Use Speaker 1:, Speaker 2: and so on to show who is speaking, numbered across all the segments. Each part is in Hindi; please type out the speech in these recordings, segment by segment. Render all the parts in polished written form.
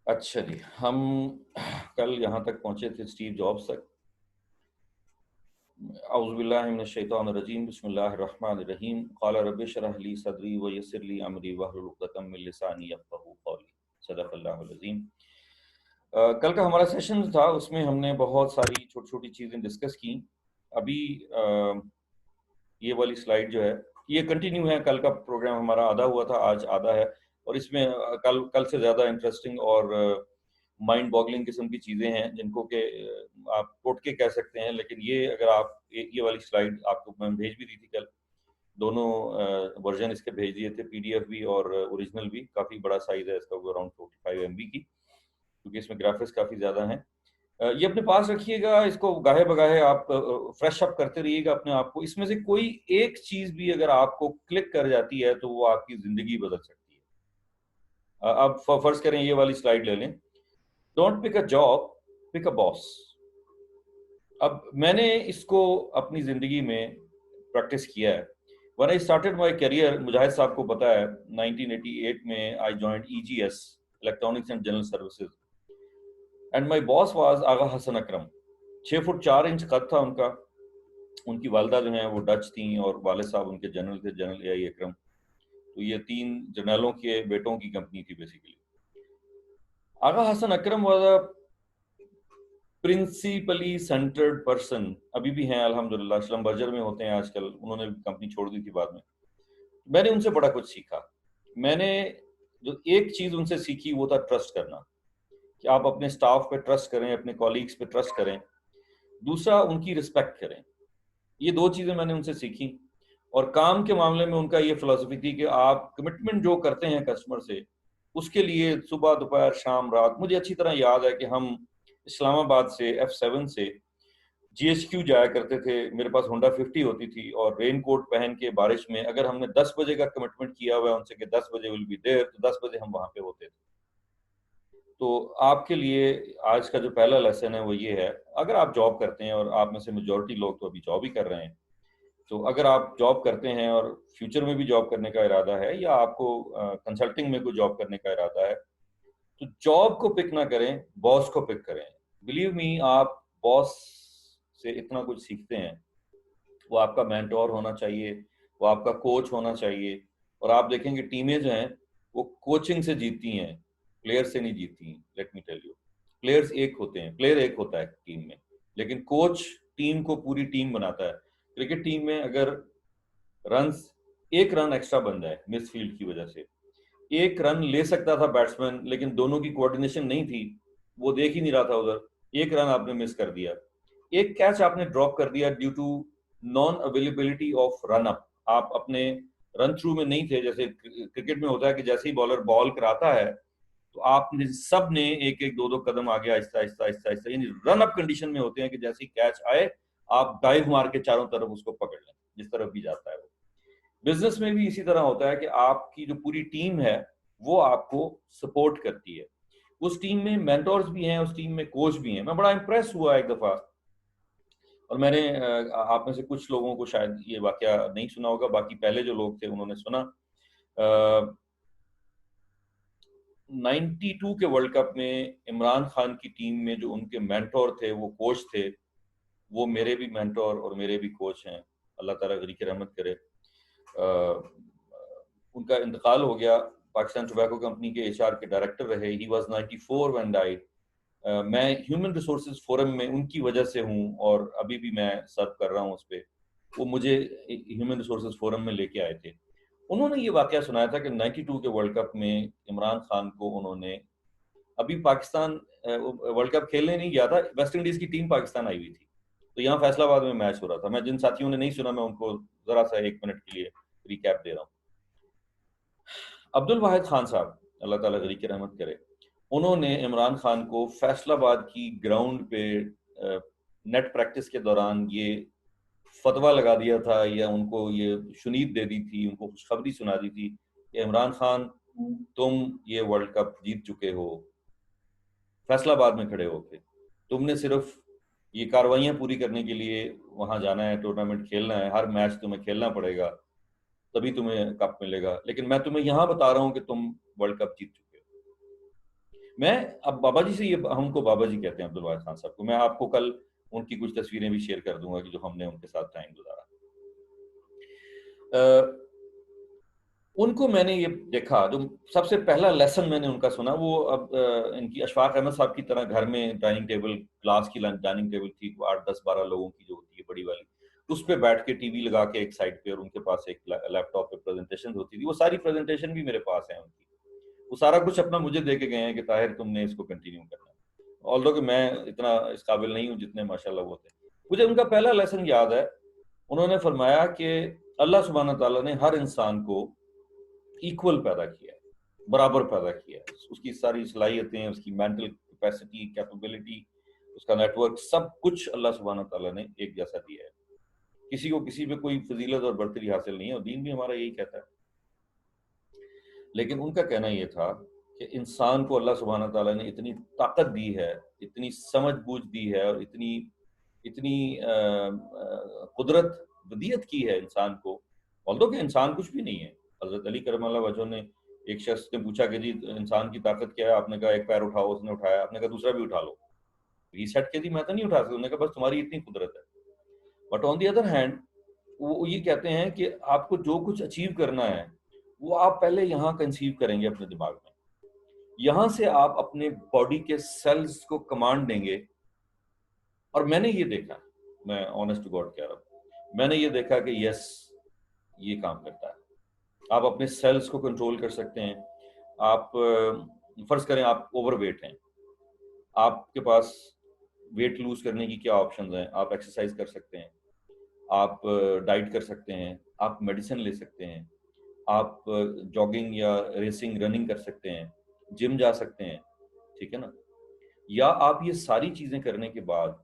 Speaker 1: अच्छा जी, हम कल यहाँ तक पहुँचे थे स्टीव जॉब्स तक। औज़ु बिल्लाहि मिनश शैतानिर रजीम, बिस्मिल्लाहिर रहमानिर रहीम। क़ाल रब्बि इश्रह ली सदरी व यस्सिर ली अमरी वहलुल उक़दतम मिन लिसानी यफ़क़हू क़ौली। सदक़ल्लाहुल अज़ीम। कल का हमारा सेशन था, उसमें हमने बहुत सारी छोटी-छोटी चीज़ें डिस्कस की। अभी ये वाली स्लाइड जो है, ये कंटिन्यू है। कल का प्रोग्राम हमारा आधा हुआ था, आज आधा है और इसमें कल कल से ज़्यादा इंटरेस्टिंग और माइंड बॉगलिंग किस्म की चीज़ें हैं जिनको कि आप टोटके कह सकते हैं। लेकिन ये अगर आप ये वाली स्लाइड आपको मैं भेज भी दी थी कल, दोनों वर्जन इसके भेज दिए थे, पीडीएफ भी और ओरिजिनल भी। काफ़ी बड़ा साइज़ है इसका, वो अराउंड 45 एमबी की, क्योंकि इसमें ग्राफिक्स काफ़ी ज़्यादा हैं। ये अपने पास रखिएगा, इसको गाहे-बगाहे आप फ्रेश अप करते रहिएगा अपने आप को। इसमें से कोई एक चीज़ भी अगर आपको क्लिक कर जाती है, तो वो आपकी ज़िंदगी बदल सकती है। अब फ़र्ज़ करें ये वाली स्लाइड ले लें। Don't pick a job, pick a boss. अब मैंने इसको अपनी ज़िंदगी में प्रैक्टिस किया है। When I started my career, Mujahid साहब को पता है, 1988 में I joined EGS, electronics and general services, and my boss was Agha Hasan Akram. 6 foot 4 inch कद था उनका। उनकी वालिदा जो हैं वो डच थीं और वालिद साहब उनके जनरल थे, जनरल एआई अकरम। तो ये 3 जनरलों के बेटों की कंपनी थी basically. Agha Hasan Akram was a principally centred person, अभी भी हैं अल्हम्दुलिल्लाह, स्लम्बर्जर में होते हैं आजकल। उन्होंने कंपनी छोड़ दी थी बाद में। मैंने उनसे बड़ा कुछ सीखा। मैंने जो एक चीज़ उनसे सीखी वो था ट्रस्ट करना, कि आप अपने स्टाफ पे ट्रस्ट करें, अपने कॉलीग्स पे ट्रस्ट करें। दूसरा, उनकी रिस्पेक्ट करें। ये 2 चीज़ें मैंने उनसे सीखी। और काम के मामले में उनका ये फिलॉसफी थी कि आप कमिटमेंट जो करते हैं कस्टमर से, उसके लिए सुबह, दोपहर, शाम, रात। मुझे अच्छी तरह याद है कि हम इस्लामाबाद से F7 से जीएचक्यू जाया करते थे। मेरे पास होंडा 50 होती थी और रेन कोट पहन के बारिश में, अगर हमने 10 बजे का कमिटमेंट किया हुआ है उनसे कि 10 बजे विल बी देयर, तो 10 बजे हम वहाँ पे होते थे। तो आपके लिए आज का जो पहला लेसन है वो ये है, अगर आप जॉब करते हैं, और आप में से मेजॉरिटी लोग तो अभी जॉब ही कर रहे हैं, तो अगर आप जॉब करते हैं और फ्यूचर में भी जॉब करने का इरादा है, या आपको कंसल्टिंग में कोई जॉब करने का इरादा है, तो जॉब को पिक ना करें, बॉस को पिक करें। बिलीव मी, आप बॉस से इतना कुछ सीखते हैं। वो आपका मेंटोर होना चाहिए, वो आपका कोच होना चाहिए। और आप देखेंगे टीमें जो हैं वो कोचिंग से जीतती हैं, प्लेयर से नहीं जीतती। Let me tell you, players एक होते हैं, प्लेयर एक होता है टीम में, लेकिन कोच टीम को पूरी टीम बनाता है। क्रिकेट टीम में अगर रन्स, एक रन एक्स्ट्रा बन जाए मिस फील्ड की वजह से, एक रन ले सकता था बैट्समैन, लेकिन दोनों की कोऑर्डिनेशन नहीं थी, वो देख ही नहीं रहा था उधर, एक रन आपने मिस कर दिया। एक कैच आपने ड्रॉप कर दिया due to non availability of run up. आप अपने रन थ्रू में नहीं थे। जैसे क्रिकेट में होता है कि जैसे ही बॉलर बॉल कराता है, तो आपने सब ने एक एक दो दो कदम आगे आहिस्ता आहिस्ता आहिस्ता आहिस्ता, यानी रन अप कंडीशन में होते हैं कि जैसे ही कैच आए, आप डाइव मार के चारों तरफ उसको पकड़ लें, जिस तरफ भी जाता है वो। बिजनेस में भी इसी तरह होता है कि आपकी जो पूरी टीम है वो आपको सपोर्ट करती है। उस टीम में मेंटोर्स भी हैं, उस टीम में कोच भी हैं। मैं बड़ा इंप्रेस हुआ एक दफा, और मैंने आप में से कुछ लोगों को शायद ये वाकया नहीं सुना होगा, बाकी पहले जो लोग थे उन्होंने सुना। 92 के वर्ल्ड कप में इमरान खान की टीम में जो उनके मेंटोर थे, वो कोच थे, वो मेरे भी मेंटोर और मेरे भी कोच हैं। अल्लाह ताला गनी की रहमत करे। उनका इंतकाल हो गया। पाकिस्तान टोबैको कंपनी के एचआर के डायरेक्टर रहे। He was 94 when died. मैं ह्यूमन रिसोर्सेज फोरम में उनकी वजह से हूँ, और अभी भी मैं सर्व कर रहा हूँ उस पे। वो मुझे ह्यूमन रिसोर्सेज फोरम में लेके आए थे। उन्होंने ये वाकया सुनाया था कि 92 के वर्ल्ड कप में इमरान खान को उन्होंने, अभी पाकिस्तान वर्ल्ड कप खेलने नहीं गया था, वेस्ट इंडीज की टीम पाकिस्तान आई हुई थी, तो यहाँ फैसलाबाद में मैच हो रहा था। मैं जिन साथियों ने नहीं सुना, मैं उनको जरा सा 1 मिनट के लिए रिकैप दे रहा हूँ। अब्दुल वाहिद खान साहब, अल्लाह ताला गनी की रहमत करे, उन्होंने इमरान खान को फैसलाबाद की ग्राउंड पे नेट प्रैक्टिस के दौरान ये फतवा लगा दिया था, या उनको ये शुनीद दे दी थी, उनको खुशखबरी सुना दी थी कि इमरान खान, तुम ये वर्ल्ड कप जीत चुके हो फैसलाबाद में खड़े होके। तुमने सिर्फ ये कार्रवाइयां पूरी करने के लिए वहां जाना है, टूर्नामेंट खेलना है, हर मैच तुम्हें खेलना पड़ेगा, तभी तुम्हें कप मिलेगा। लेकिन मैं तुम्हें यहां बता रहा हूं कि तुम वर्ल्ड कप जीत चुके हो। मैं अब बाबा जी से, ये हम उनको बाबा जी कहते हैं अब्दुल वाहिद खान साहब को, मैं आपको कल उनकी कुछ तस्वीरें भी शेयर कर दूंगा कि जो हमने उनके साथ टाइम गुजारा। उनको मैंने ये देखा, जो सबसे पहला लेसन मैंने उनका सुना वो, अब इनकी अशफाक अहमद साहब की तरह घर में डाइनिंग टेबल, क्लास की डाइनिंग टेबल थी 8 10 12 लोगों की जो होती है बड़ी वाली, उस पे बैठ के टीवी लगा के एक साइड पे, और उनके पास एक लैपटॉप पे प्रेजेंटेशन होती थी। वो सारी प्रेजेंटेशन भी मेरे पास है उनकी, वो सारा कुछ अपना मुझे दे के गए हैं कि ताहिर तुमने इसको कंटिन्यू करना है, ऑल्दो कि मैं इतना इस काबिल नहीं हूँ जितने माशाल्लाह वो थे। मुझे उनका पहला लेसन याद है, उन्होंने फरमाया कि अल्लाह सुब्हान तआला ने हर इंसान को इक्वल पैदा किया है, बराबर पैदा किया है, उसकी सारी सलाहियतें, उसकी मेंटल कैपेसिटी, कैपेबिलिटी, उसका नेटवर्क, सब कुछ अल्लाह सुब्हान तआला ने एक जैसा दिया है। किसी को किसी पे कोई फजीलत और बर्तरी हासिल नहीं है, और दीन भी हमारा यही कहता है। लेकिन उनका कहना यह था कि इंसान को अल्लाह सुब्हान तआला ने इतनी ताकत दी है, इतनी समझ बूझ दी है, और इतनी इतनी कुदरत वदियत की है इंसान को, ऑल्दो कि इंसान कुछ भी नहीं है। हजरत अली करमल्लाहु वजह ने, एक शख्स ने पूछा कि जी इंसान की ताकत क्या है, आपने कहा एक पैर उठाओ, उसने उठाया, आपने कहा दूसरा भी उठा लो, ही सेट के जी मैं तो नहीं उठा सकता, उन्होंने कहा बस तुम्हारी इतनी कुदरत है। But on the other hand वो ये कहते हैं कि आपको जो कुछ अचीव करना है वो आप पहले यहाँ कंसीव करेंगे अपने दिमाग में, यहाँ से आप अपने बॉडी के सेल्स को कमांड देंगे। और मैंने ये देखा, मैं ऑनेस्ट टू गॉड कह रहा हूँ, मैंने ये देखा कि यस, ये काम करता है। आप अपने सेल्स को कंट्रोल कर सकते हैं। आप फर्ज करें आप ओवरवेट हैं, आपके पास वेट लूज करने की क्या ऑप्शंस हैं? आप एक्सरसाइज कर सकते हैं, आप डाइट कर सकते हैं, आप मेडिसिन ले सकते हैं, आप जॉगिंग या रेसिंग रनिंग कर सकते हैं, जिम जा सकते हैं, ठीक है ना? या आप ये सारी चीजें करने के बाद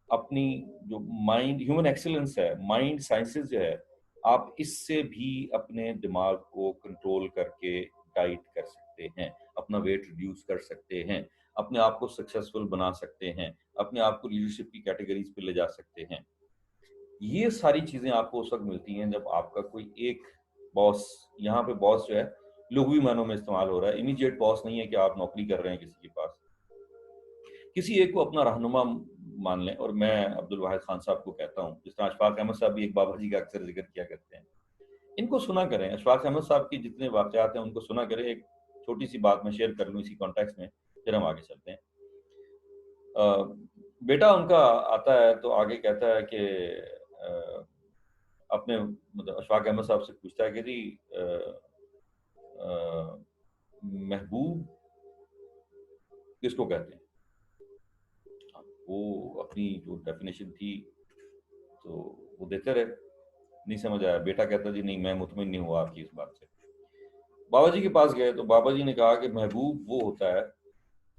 Speaker 1: अपनी जो माइंड, ह्यूमन एक्सीलेंस है, माइंड साइंसेस जो है, आप इससे भी अपने दिमाग को कंट्रोल करके डाइट कर सकते हैं, अपना वेट रिड्यूस कर सकते हैं, अपने आप को सक्सेसफुल बना सकते हैं, अपने आप को लीडरशिप की कैटेगरीज पे ले जा सकते हैं। ये सारी चीजें आपको उस वक्त मिलती हैं जब आपका कोई एक बॉस, यहाँ पे बॉस जो है लघुवी मानों में इस्तेमाल हो रहा है, इमीडिएट बॉस नहीं है कि आप नौकरी कर रहे हैं किसी के पास। किसी एक को अपना रहनुमा मान लें, और मैं अब्दुल वाहिद खान साहब को कहता हूँ, जिस तरह अशफाक अहमद साहब भी एक बाबा जी का अक्सर जिक्र किया करते हैं, इनको सुना करें। अशफाक अहमद साहब की जितने वाकयात हैं उनको सुना करें। एक छोटी सी बात मैं शेयर कर लूँ इसी कॉन्टेक्स्ट में, फिर हम आगे चलते हैं। बेटा उनका आता है तो आगे कहता है कि अपने मतलब अशफाक अहमद साहब से पूछता है कि जी महबूब किसको कहते हैं? वो अपनी जो डेफिनेशन थी तो वो देते रहे, नहीं समझ आया। बेटा कहता जी नहीं, मैं मुतमिन नहीं हुआ आपकी इस बात से। बाबा जी के पास गए तो बाबा जी ने कहा कि महबूब वो होता है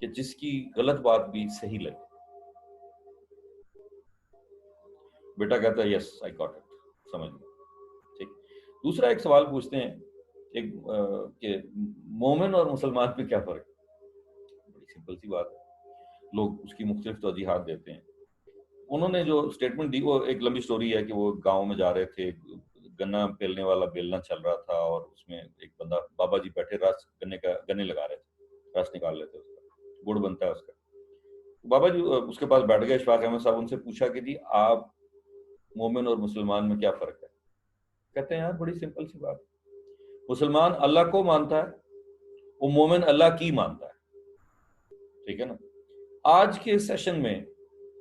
Speaker 1: कि जिसकी गलत बात भी सही लगे। बेटा कहता है यस आई गॉट इट, समझ गया, ठीक। दूसरा एक सवाल पूछते हैं, एक कि मोमिन और मुसलमान में क्या फर्क है? बड़ी सिंपल सी बात है, लोग उसकी मुख्तलिफ तौजीहात देते हैं। उन्होंने जो स्टेटमेंट दी वो एक लंबी स्टोरी है कि वो गांव में जा रहे थे, गन्ना पेलने वाला बेलना चल रहा था, और उसमें एक बंदा, बाबा जी बैठे रस गन्ने लगा रहे थे, रस निकाल लेते उसका, गुड़ बनता है उसका। बाबा जी उसके पास बैठ गए, इशफाक अहमद साहब, उनसे पूछा कि जी आप मोमिन और मुसलमान में क्या फर्क है? कहते हैं यार बड़ी सिंपल सी बात, मुसलमान अल्लाह को मानता है, वो मोमिन अल्लाह की मानता है, ठीक है ना? आज के सेशन में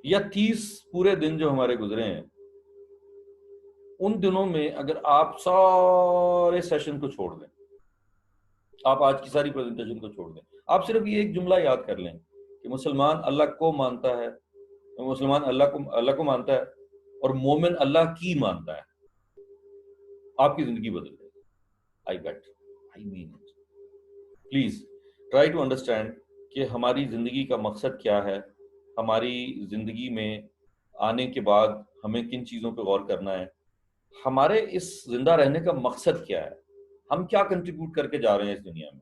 Speaker 1: या 30 पूरे दिन जो हमारे गुजरे हैं, उन दिनों में अगर आप सारे सेशन को छोड़ दें, आप आज की सारी प्रेजेंटेशन को छोड़ दें, आप सिर्फ ये एक जुमला याद कर लें कि मुसलमान अल्लाह को मानता है, मुसलमान अल्लाह को मानता है, और मोमिन अल्लाह की मानता है, आपकी जिंदगी बदल जाएगी। I bet, I mean it. Please try to understand कि हमारी जिंदगी का मकसद क्या है, हमारी जिंदगी में आने के बाद हमें किन चीजों पर गौर करना है, हमारे इस जिंदा रहने का मकसद क्या है, हम क्या कंट्रीब्यूट करके जा रहे हैं इस दुनिया में।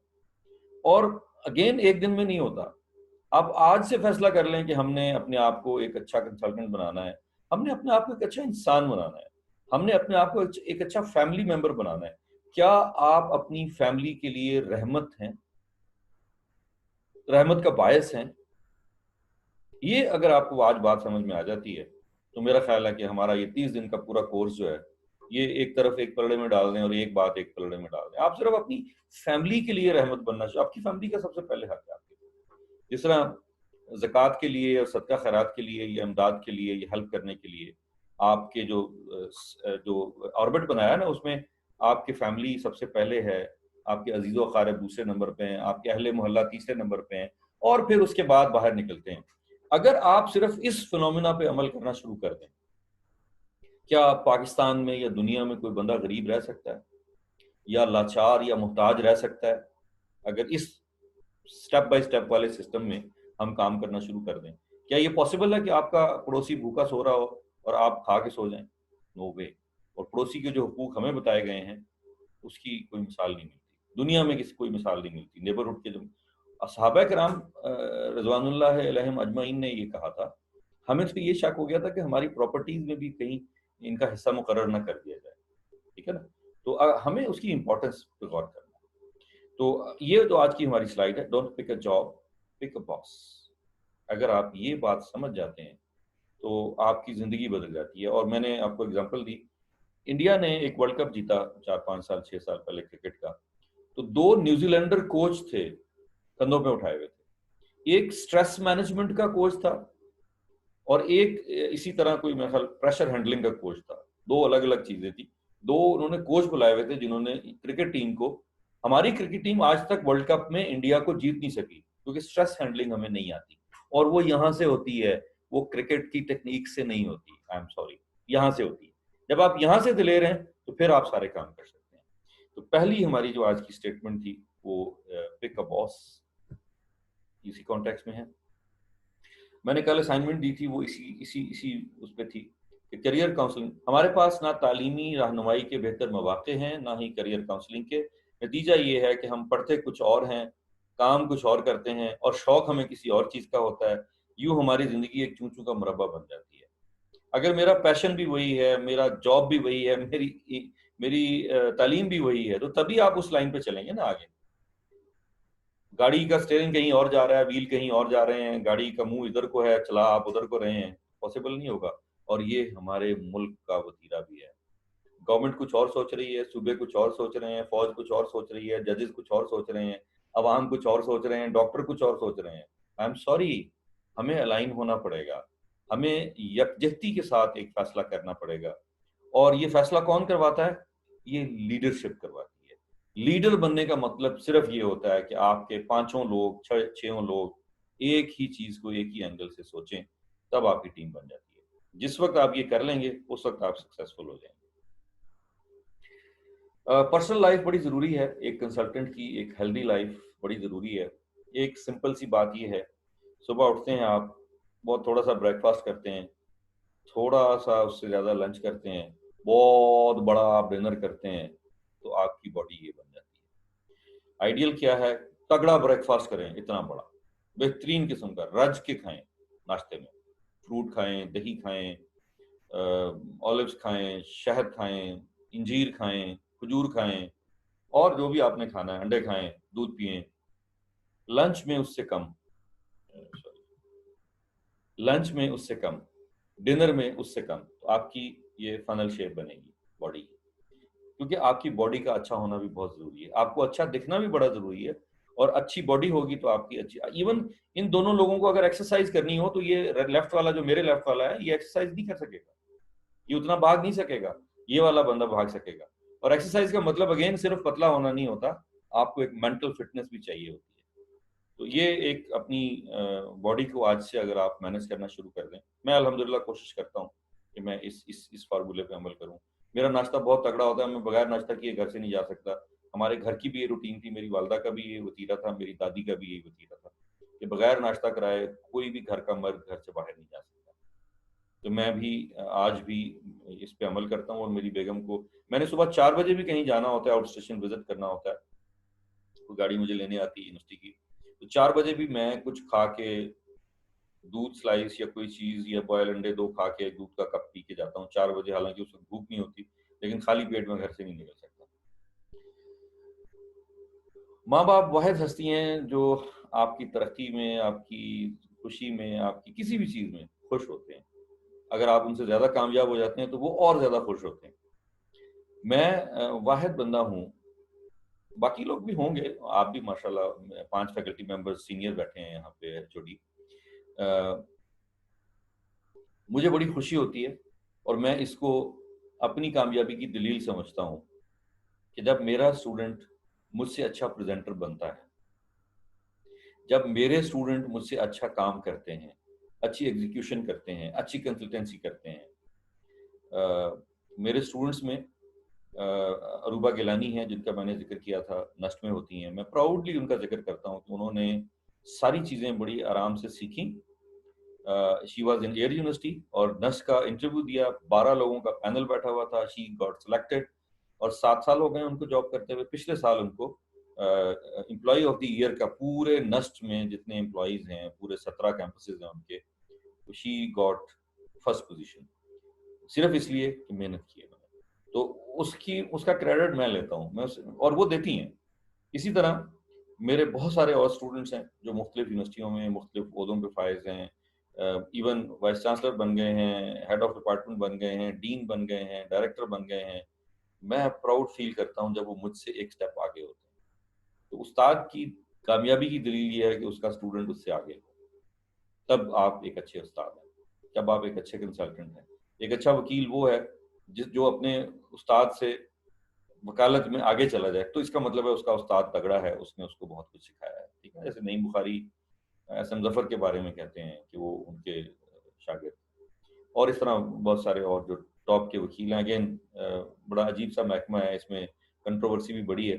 Speaker 1: और अगेन एक दिन में नहीं होता, आप आज से फैसला कर लें कि हमने अपने आप को एक अच्छा कंसल्टेंट बनाना है, हमने अपने आप को एक अच्छा इंसान बनाना है, हमने अपने आप को एक अच्छा फैमिली मेंबर बनाना है। क्या आप अपनी फैमिली के लिए रहमत हैं? रहमत का बायस हैं। ये अगर आपको आज बात समझ में आ जाती है तो मेरा ख्याल है कि हमारा ये 30 दिन का पूरा कोर्स जो है ये एक तरफ एक पलड़े में डाल दें और एक बात एक पलड़े में डाल दें। आप सिर्फ अपनी फैमिली के लिए रहमत बनना चाहिए। आपकी फैमिली का सबसे पहले हक है आपके। जिस तरह ज़कात के लिए और सदका खैरात के लिए या इमदाद के लिए या हेल्प करने के लिए आपके जो ऑर्बिट बनाया ना उसमें आपकी फैमिली सबसे पहले है, आपके अजीज़ो अक़ारिब दूसरे नंबर पे हैं, आपके अहले मोहल्ला तीसरे नंबर पे हैं और फिर उसके बाद बाहर निकलते हैं। अगर आप सिर्फ इस फिनोमिना पे अमल करना शुरू कर दें, क्या पाकिस्तान में या दुनिया में कोई बंदा गरीब रह सकता है या लाचार या मुहताज रह सकता है अगर इस स्टेप बाय स्टेप वाले सिस्टम में हम काम करना शुरू कर दें? क्या ये पॉसिबल है कि आपका पड़ोसी भूखा सो रहा हो और आप खा के सो जाएं? नो वे। और पड़ोसी के जो हुकूक हमें बताए गए हैं उसकी कोई मिसाल नहीं मिलती, दुनिया में किसी कोई मिसाल नहीं मिलती। नेबरहुड के जो असहाबा किराम रिज़वानुल्लाह अलैहिम अजमईन ने ये कहा था, हमें तो ये शक हो गया था कि हमारी प्रॉपर्टीज में भी कहीं इनका हिस्सा मुकर्रर ना कर दिया जाए, ठीक है ना? तो हमें उसकी इंपॉर्टेंस पे गौर करना है। तो ये जो आज की हमारी स्लाइड है, don't pick a job, pick a boss. अगर आप ये बात समझ जाते हैं तो आपकी जिंदगी बदल जाती है। और मैंने आपको एग्जांपल दी, इंडिया ने एक वर्ल्ड कप जीता 4-5 साल 6 साल पहले क्रिकेट का, तो 2 न्यूजीलैंडर कोच थे कंधों पे उठाए हुए थे। एक स्ट्रेस मैनेजमेंट का कोच था और एक इसी तरह कोई मेरे ख्याल प्रेशर हैंडलिंग का कोच था। 2 अलग-अलग चीजें थी। 2 उन्होंने कोच बुलाए हुए थे जिन्होंने क्रिकेट टीम को, हमारी क्रिकेट टीम आज तक वर्ल्ड कप में इंडिया को जीत नहीं सकी क्योंकि स्ट्रेस हैंडलिंग हमें नहीं आती और वो यहाँ से होती है, वो क्रिकेट की टेक्निक से नहीं होती। आई एम सॉरी, यहाँ से होती है। जब आप यहाँ से दिलेर हैं तो फिर आप सारे काम कर सकते हैं। तो पहली हमारी जो आज की स्टेटमेंट थी वो पिक अ बॉस इसी कॉन्टेक्स्ट में है। मैंने कल असाइनमेंट दी थी वो इसी इसी इसी उस पे थी कि करियर काउंसलिंग। हमारे पास ना तालीमी रहनुमाई के बेहतर मौके हैं ना ही करियर काउंसलिंग के। नतीजा ये है कि हम पढ़ते कुछ और हैं, काम कुछ और करते हैं और शौक हमें किसी और चीज़ का होता है। यूँ हमारी ज़िंदगी एक चूं-चूं का मुरब्बा बन जाती है। अगर मेरा पैशन भी वही है, मेरा जॉब भी वही है, मेरी तालीम भी वही है, तो तभी आप उस लाइन पे चलेंगे ना आगे। गाड़ी का स्टीयरिंग कहीं और जा रहा है, व्हील कहीं और जा रहे हैं, गाड़ी का मुंह इधर को है, चला आप उधर को रहे हैं, पॉसिबल नहीं होगा। और ये हमारे मुल्क का वतीरा भी है। गवर्नमेंट कुछ और सोच रही है, सूबे कुछ और सोच रहे हैं, फौज कुछ और सोच रही है, जजेस कुछ और सोच रहे हैं, अवाम कुछ और सोच रहे हैं, डॉक्टर कुछ और सोच रहे हैं। आई एम सॉरी, हमें अलाइन होना पड़ेगा। हमें यकजहती के साथ एक फैसला करना पड़ेगा। और ये फैसला कौन करवाता है? ये लीडरशिप करवाती है। लीडर बनने का मतलब सिर्फ ये होता है कि आपके पांचों लोग, छहों लोग एक ही चीज को एक ही एंगल से सोचें, तब आपकी टीम बन जाती है। जिस वक्त आप ये कर लेंगे उस वक्त आप सक्सेसफुल हो जाएंगे। पर्सनल लाइफ बड़ी जरूरी है, एक कंसल्टेंट की एक हेल्दी लाइफ बड़ी जरूरी है। एक सिंपल सी बात ये है, सुबह उठते हैं आप, बहुत थोड़ा सा ब्रेकफास्ट करते हैं, थोड़ा सा उससे ज्यादा लंच करते हैं, बहुत बड़ा आप डिनर करते हैं, तो आपकी बॉडी ये बन जाती है। आइडियल क्या है? तगड़ा ब्रेकफास्ट करें, इतना बड़ा बेहतरीन किस्म का रज के खाएं। नाश्ते में फ्रूट खाएं, दही खाएं, ऑलिव्स खाएं, शहद खाएं, इंजीर खाएं, खजूर खाएं और जो भी आपने खाना है, अंडे खाएं, दूध पिएं। लंच में उससे कम, लंच में उससे कम, डिनर में उससे कम, तो आपकी ये फनल शेप बनेगी बॉडी की। क्योंकि आपकी बॉडी का अच्छा होना भी बहुत जरूरी है, आपको अच्छा दिखना भी बड़ा जरूरी है। और अच्छी बॉडी होगी तो आपकी अच्छी, इवन इन दोनों लोगों को अगर एक्सरसाइज करनी हो तो ये लेफ्ट वाला जो मेरे लेफ्ट वाला है ये एक्सरसाइज नहीं कर सकेगा, ये उतना भाग नहीं सकेगा, ये वाला बंदा भाग सकेगा। और एक्सरसाइज का मतलब अगेन सिर्फ पतला होना नहीं होता, आपको एक मेंटल फिटनेस भी चाहिए होती है। तो ये एक अपनी बॉडी को आज से अगर आप मैनेज करना शुरू कर दें, मैं अल्हम्दुलिल्लाह कोशिश करता हूँ कि मैं इस फार्मूले पे अमल करूँ। मेरा नाश्ता बहुत तगड़ा होता है, मैं बगैर नाश्ता किए घर से नहीं जा सकता। हमारे घर की भी ये रूटीन थी, मेरी वालदा का भी ये वतीरा था, मेरी दादी का भी यही वतीरा था कि बगैर नाश्ता कराए कोई भी घर का मर्द घर से बाहर नहीं जा सकता। तो मैं भी आज भी इस पे अमल करता हूँ। और मेरी बेगम को मैंने सुबह 4 बजे भी कहीं जाना होता है, आउट स्टेशन विजिट करना होता है, तो गाड़ी मुझे लेने आती है यूनिवर्सिटी की, तो 4 बजे भी मैं कुछ खा के, दूध स्लाइस या कोई चीज या बॉयल अंडे 2 खा के दूध का कप पी के जाता हूँ 4 बजे। हालांकि उस वक्त भूख नहीं होती, लेकिन खाली पेट में घर से नहीं निकल सकता। माँ बाप वाहिद हस्ती हैं जो आपकी तरक्की में, आपकी खुशी में, आपकी किसी भी चीज़ में खुश होते हैं। अगर आप उनसे ज़्यादा कामयाब हो जाते हैं तो वो और ज़्यादा खुश होते हैं। मैं वाहिद बंदा हूँ, बाकी लोग भी होंगे, आप भी माशाल्लाह 5 फैकल्टी मेंबर्स सीनियर बैठे हैं यहाँ पे एचओडी। मुझे बड़ी खुशी होती है और मैं इसको अपनी कामयाबी की दलील समझता हूँ कि जब मेरा स्टूडेंट मुझसे अच्छा प्रेजेंटर बनता है, जब मेरे स्टूडेंट मुझसे अच्छा काम करते हैं, अच्छी एग्जीक्यूशन करते हैं, अच्छी कंसल्टेंसी करते हैं। मेरे स्टूडेंट्स में अरूबा गिलानी है जिनका मैंने जिक्र किया था, नस्ट में होती हैं। मैं प्राउडली उनका जिक्र करता हूँ कि उन्होंने सारी चीज़ें बड़ी आराम से सीखी। She was in air university और नस्ट का इंटरव्यू दिया, 12 लोगों का पैनल बैठा हुआ था, शी गॉट सिलेक्टेड और 7 साल हो गए उनको जॉब करते हुए। पिछले साल उनको एम्प्लॉय ऑफ द ईयर का पूरे नस्ट में जितने एम्प्लॉयज हैं, पूरे 17 कैंपसेस हैं उनके, तो शी गॉट फर्स्ट पोजीशन सिर्फ इसलिए कि मेहनत की है मैंने। तो उसका क्रेडिट मैं लेता हूँ, और वो देती हैं। इसी तरह मेरे बहुत सारे और स्टूडेंट्स हैं जो मुख्तलिफ यूनिवर्सिटियों में मुख्तलिफ ओहदों पे फाइज हैं, इवन वाइस चांसलर बन गए हैं, हेड ऑफ डिपार्टमेंट बन गए हैं, डीन बन गए हैं, डायरेक्टर बन गए हैं। मैं प्राउड फील करता हूँ जब वो मुझसे एक स्टेप आगे होते हैं। तो उस्ताद की कामयाबी की दलील ये है कि उसका स्टूडेंट उससे आगे हो, तब आप एक अच्छे उस्ताद हैं, तब आप एक अच्छे कंसल्टेंट हैं। एक अच्छा वकील वो है जो अपने उस्ताद से वकालत में आगे चला जाए, तो इसका मतलब है उसका उस्ताद तगड़ा है, उसने उसको बहुत कुछ सिखाया है। ठीक है, जैसे नईम बुखारी एसएम जफर के बारे में कहते हैं कि वो उनके शागिर्द, और इस तरह बहुत सारे और जो टॉप के वकील हैं। अगेन बड़ा अजीब सा महकमा है, इसमें कंट्रोवर्सी भी बड़ी है,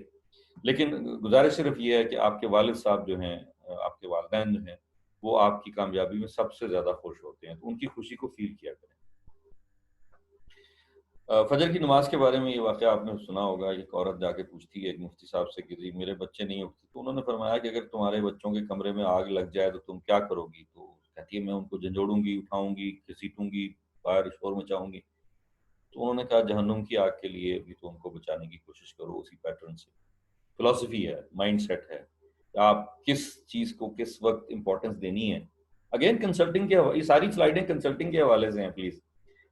Speaker 1: लेकिन गुजारिश सिर्फ ये है कि आपके वालिद साहब जो हैं, आपके वालिदैन जो हैं, वो आपकी कामयाबी में सबसे ज्यादा खुश होते हैं, तो उनकी खुशी को फील किया करें। फजर की नमाज के बारे में ये वाक़या आपने सुना होगा। एक औरत जाके पूछती है एक मुफ्ती साहब से कि जी मेरे बच्चे नहीं उठते, तो उन्होंने फरमाया कि अगर तुम्हारे बच्चों के कमरे में आग लग जाए तो तुम क्या करोगी? तो कहती है मैं उनको झंझोड़ूंगी, उठाऊंगी, घसीटूंगी, बाहर शोर मचाऊंगी। तो उन्होंने कहा जहन्नुम की आग के लिए भी तो उनको बचाने की कोशिश करो उसी पैटर्न से। फिलॉसफी है, माइंडसेट है, आप किस चीज़ को किस वक्त इंपॉर्टेंस देनी है। अगेन कंसल्टिंग के ये सारी स्लाइडें कंसल्टिंग के हवाले से हैं प्लीज,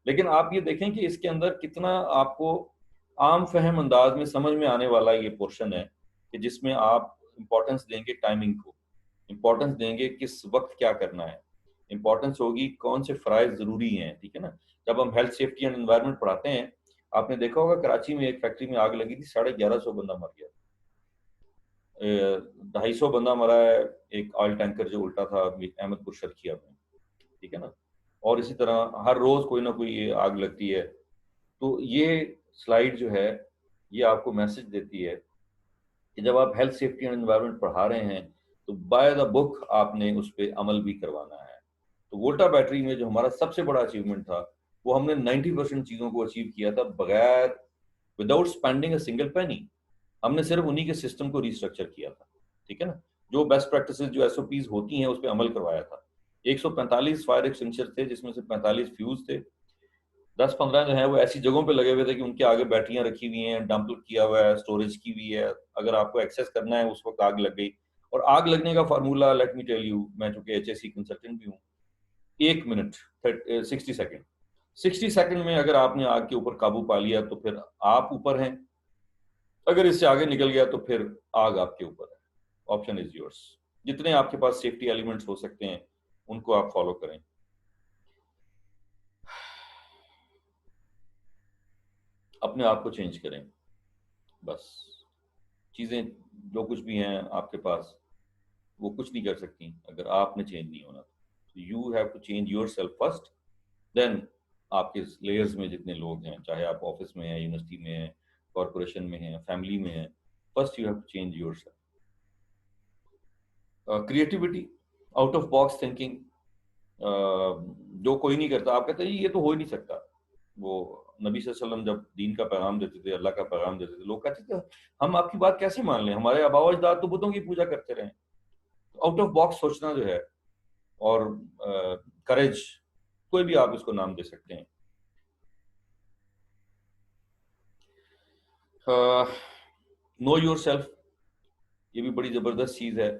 Speaker 1: लेकिन आप ये देखें कि इसके अंदर कितना आपको आम फहम अंदाज में समझ में आने वाला ये पोर्शन है कि जिसमें आप इंपॉर्टेंस देंगे टाइमिंग को, इंपॉर्टेंस देंगे किस वक्त क्या करना है, इंपॉर्टेंस होगी कौन से फ़राइज़ ज़रूरी हैं। ठीक है ना, जब हम हेल्थ सेफ्टी एंड एनवायरनमेंट पढ़ाते हैं, आपने देखा होगा कराची में एक फैक्ट्री में आग लगी थी, 1150 बंदा मर गया, 250 बंदा मरा है। एक ऑयल टैंकर जो उल्टा था अहमदपुर शर्खिया में, ठीक है ना, और इसी तरह हर रोज कोई ना कोई ये आग लगती है। तो ये स्लाइड जो है ये आपको मैसेज देती है कि जब आप हेल्थ सेफ्टी एंड एनवायरनमेंट पढ़ा रहे हैं तो बाय द बुक आपने उस पर अमल भी करवाना है। तो वोल्टा बैटरी में जो हमारा सबसे बड़ा अचीवमेंट था, वो हमने 90% चीजों को अचीव किया था बगैर, without spending a single penny. हमने सिर्फ उन्हीं के सिस्टम को रिस्ट्रक्चर किया था। ठीक है ना, जो बेस्ट प्रैक्टिसेस जो एसओपीज होती हैं उस पर अमल करवाया था। 145 फायर एक्सटिंग्विशर थे जिसमें से 45 फ्यूज थे, 10-15 जो है वो ऐसी जगहों पे लगे हुए थे कि उनके आगे बैटरियां रखी हुई हैं, डंप किया हुआ है, स्टोरेज की हुई है, अगर आपको एक्सेस करना है उस वक्त आग लग गई। और आग लगने का formula let me tell you, मैं चूंकि एचएससी कंसल्टेंट भी हूँ, 1 मिनट 60 सेकेंड, 60 सेकेंड में अगर आपने आग के ऊपर काबू पा लिया तो फिर आप ऊपर हैं, अगर इससे आगे निकल गया तो फिर आग आपके ऊपर है। Option is yours. जितने आपके पास सेफ्टी एलिमेंट्स हो सकते हैं उनको आप फॉलो करें। अपने आप को चेंज करें, बस। चीजें जो कुछ भी हैं आपके पास वो कुछ नहीं कर सकती अगर आपने चेंज नहीं होना। तो you have to change yourself first, then आपके लेयर्स में जितने लोग हैं, चाहे आप ऑफिस में हैं, यूनिवर्सिटी में हैं, कॉरपोरेशन में हैं, फैमिली में हैं, first you have to change yourself. Creativity, out of box thinking, जो कोई नहीं करता। आप कहते हैं ये तो हो ही नहीं सकता। वो नबी सल्लल्लाहु अलैहि वसल्लम जब दीन का पैगाम देते थे, अल्लाह का पैगाम देते थे, लोग कहते थे हम आपकी बात कैसे मान लें, हमारे आबा अजदाद तो बुतों की पूजा करते रहे। आउट ऑफ बॉक्स सोचना जो है, और करेज, कोई भी आप इसको नाम दे सकते हैं। नो योर सेल्फ, ये भी बड़ी जबरदस्त चीज है।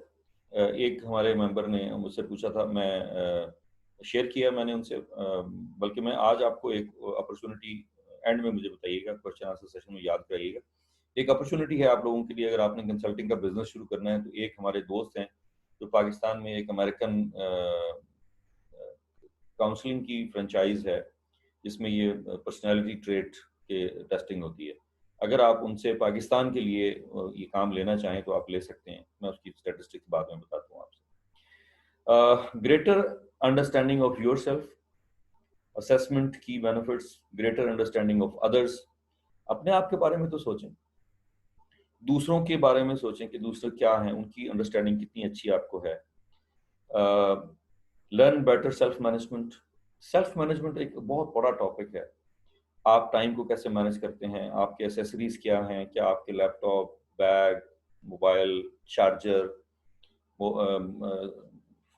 Speaker 1: एक हमारे मेंबर ने मुझसे पूछा था, मैं शेयर किया मैंने उनसे, बल्कि मैं आज आपको एक अपॉर्चुनिटी एंड में मुझे बताइएगा, क्वेश्चन आंसर सेशन में याद कराइएगा। एक अपॉर्चुनिटी है आप लोगों के लिए, अगर आपने कंसल्टिंग का बिजनेस शुरू करना है तो एक हमारे दोस्त हैं जो पाकिस्तान में एक अमेरिकन काउंसलिंग की फ्रेंचाइज है जिसमें ये पर्सनालिटी ट्रेट के टेस्टिंग होती है। अगर आप उनसे पाकिस्तान के लिए ये काम लेना चाहें तो आप ले सकते हैं। मैं उसकी स्टैटिस्टिक्स बाद में बताता हूँ आपसे। Greater understanding of yourself, assessment की benefits, greater understanding of others. अपने आप के बारे में तो सोचें, दूसरों के बारे में सोचें कि दूसरे क्या हैं, उनकी अंडरस्टैंडिंग कितनी अच्छी आपको है। Learn better self management. Self management एक बहुत बड़ा टॉपिक है। आप टाइम को कैसे मैनेज करते हैं, आपके एसेसरीज क्या हैं, क्या आपके laptop, bag, mobile, charger,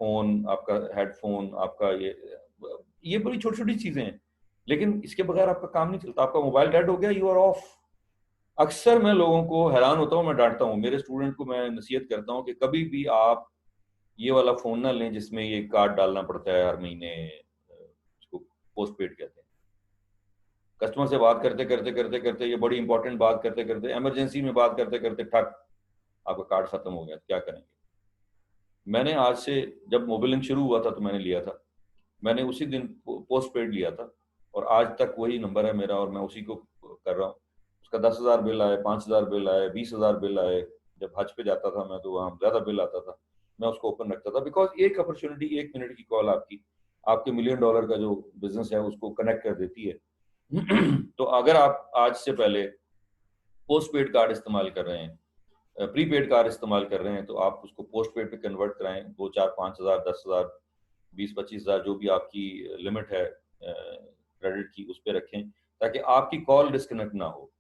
Speaker 1: phone, आपका हेडफोन, आपका ये बड़ी छोटी छोटी चीजें हैं, लेकिन इसके बगैर आपका काम नहीं चलता। आपका मोबाइल डेड हो गया, यू आर ऑफ। अक्सर मैं लोगों को हैरान होता हूँ, मैं डांटता हूँ मेरे स्टूडेंट को, मैं नसीहत करता हूँ कि कभी भी आप ये वाला फोन ना लें जिसमें ये कार्ड डालना पड़ता है हर महीने, इसको पोस्ट पेड कहते हैं। कस्टमर से बात करते करते करते करते, ये बड़ी इंपॉर्टेंट बात करते करते, इमरजेंसी में बात करते करते ठक, आपका कार्ड खत्म हो गया, क्या करेंगे। मैंने आज से, जब मोबिलिंग शुरू हुआ था तो मैंने लिया था, मैंने उसी दिन पोस्ट पेड लिया था और आज तक वही नंबर है मेरा और मैं उसी को कर रहा हूँ। उसका 10,000 बिल आए, 5,000 बिल आए, 20,000 बिल आए। जब हज पे जाता था मैं तो वहाँ ज्यादा बिल आता था, मैं उसको ओपन रखता था, बिकॉज एक अपॉर्चुनिटी, 1 मिनट की कॉल आपकी आपके $1 मिलियन का जो बिजनेस है उसको कनेक्ट कर देती है। तो अगर आप आज से पहले पोस्ट पेड कार्ड इस्तेमाल कर रहे हैं, प्रीपेड कार्ड इस्तेमाल कर रहे हैं, तो आप उसको पोस्ट पेड पे कन्वर्ट कराएं। 2, 4, 5,000, 10,000, 20-25,000 जो भी आपकी लिमिट है क्रेडिट की, उस पर रखें ताकि आपकी कॉल डिस्कनेक्ट ना हो।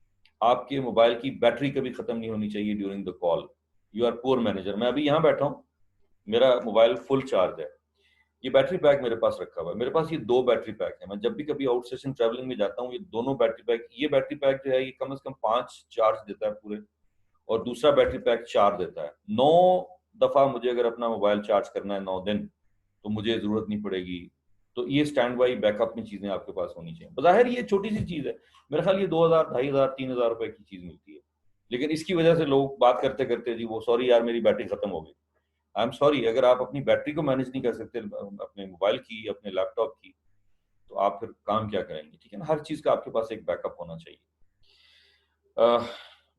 Speaker 1: आपके मोबाइल की बैटरी कभी खत्म नहीं होनी चाहिए during the call. You are poor manager. मैं अभी यहाँ बैठा हूँ, मेरा मोबाइल फुल चार्ज है, ये बैटरी पैक मेरे पास रखा हुआ है। मेरे पास ये 2 बैटरी पैक है। मैं जब भी कभी आउट स्टेशन ट्रैवलिंग में जाता हूँ, ये दोनों बैटरी पैक, ये बैटरी पैक जो है ये कम से कम 5 चार्ज देता है पूरे, और दूसरा बैटरी पैक 4 देता है। 9 दफा मुझे अगर अपना मोबाइल चार्ज करना है 9 दिन, तो मुझे जरूरत नहीं पड़ेगी। तो ये स्टैंड बाई बैकअप में चीजें आपके पास होनी चाहिए। बज़ाहिर ये छोटी सी चीज है, मेरे ख्याल ये 2,000, 2,500, 3,000 रुपए की चीज मिलती है, लेकिन इसकी वजह से लोग बात करते करते, जी वो सॉरी यार मेरी बैटरी खत्म हो गई। आई एम सॉरी, अगर आप अपनी बैटरी को मैनेज नहीं कर सकते अपने मोबाइल की, अपने लैपटॉप की, तो आप फिर काम क्या करेंगे। ठीक है ना, हर चीज का आपके पास एक बैकअप होना चाहिए।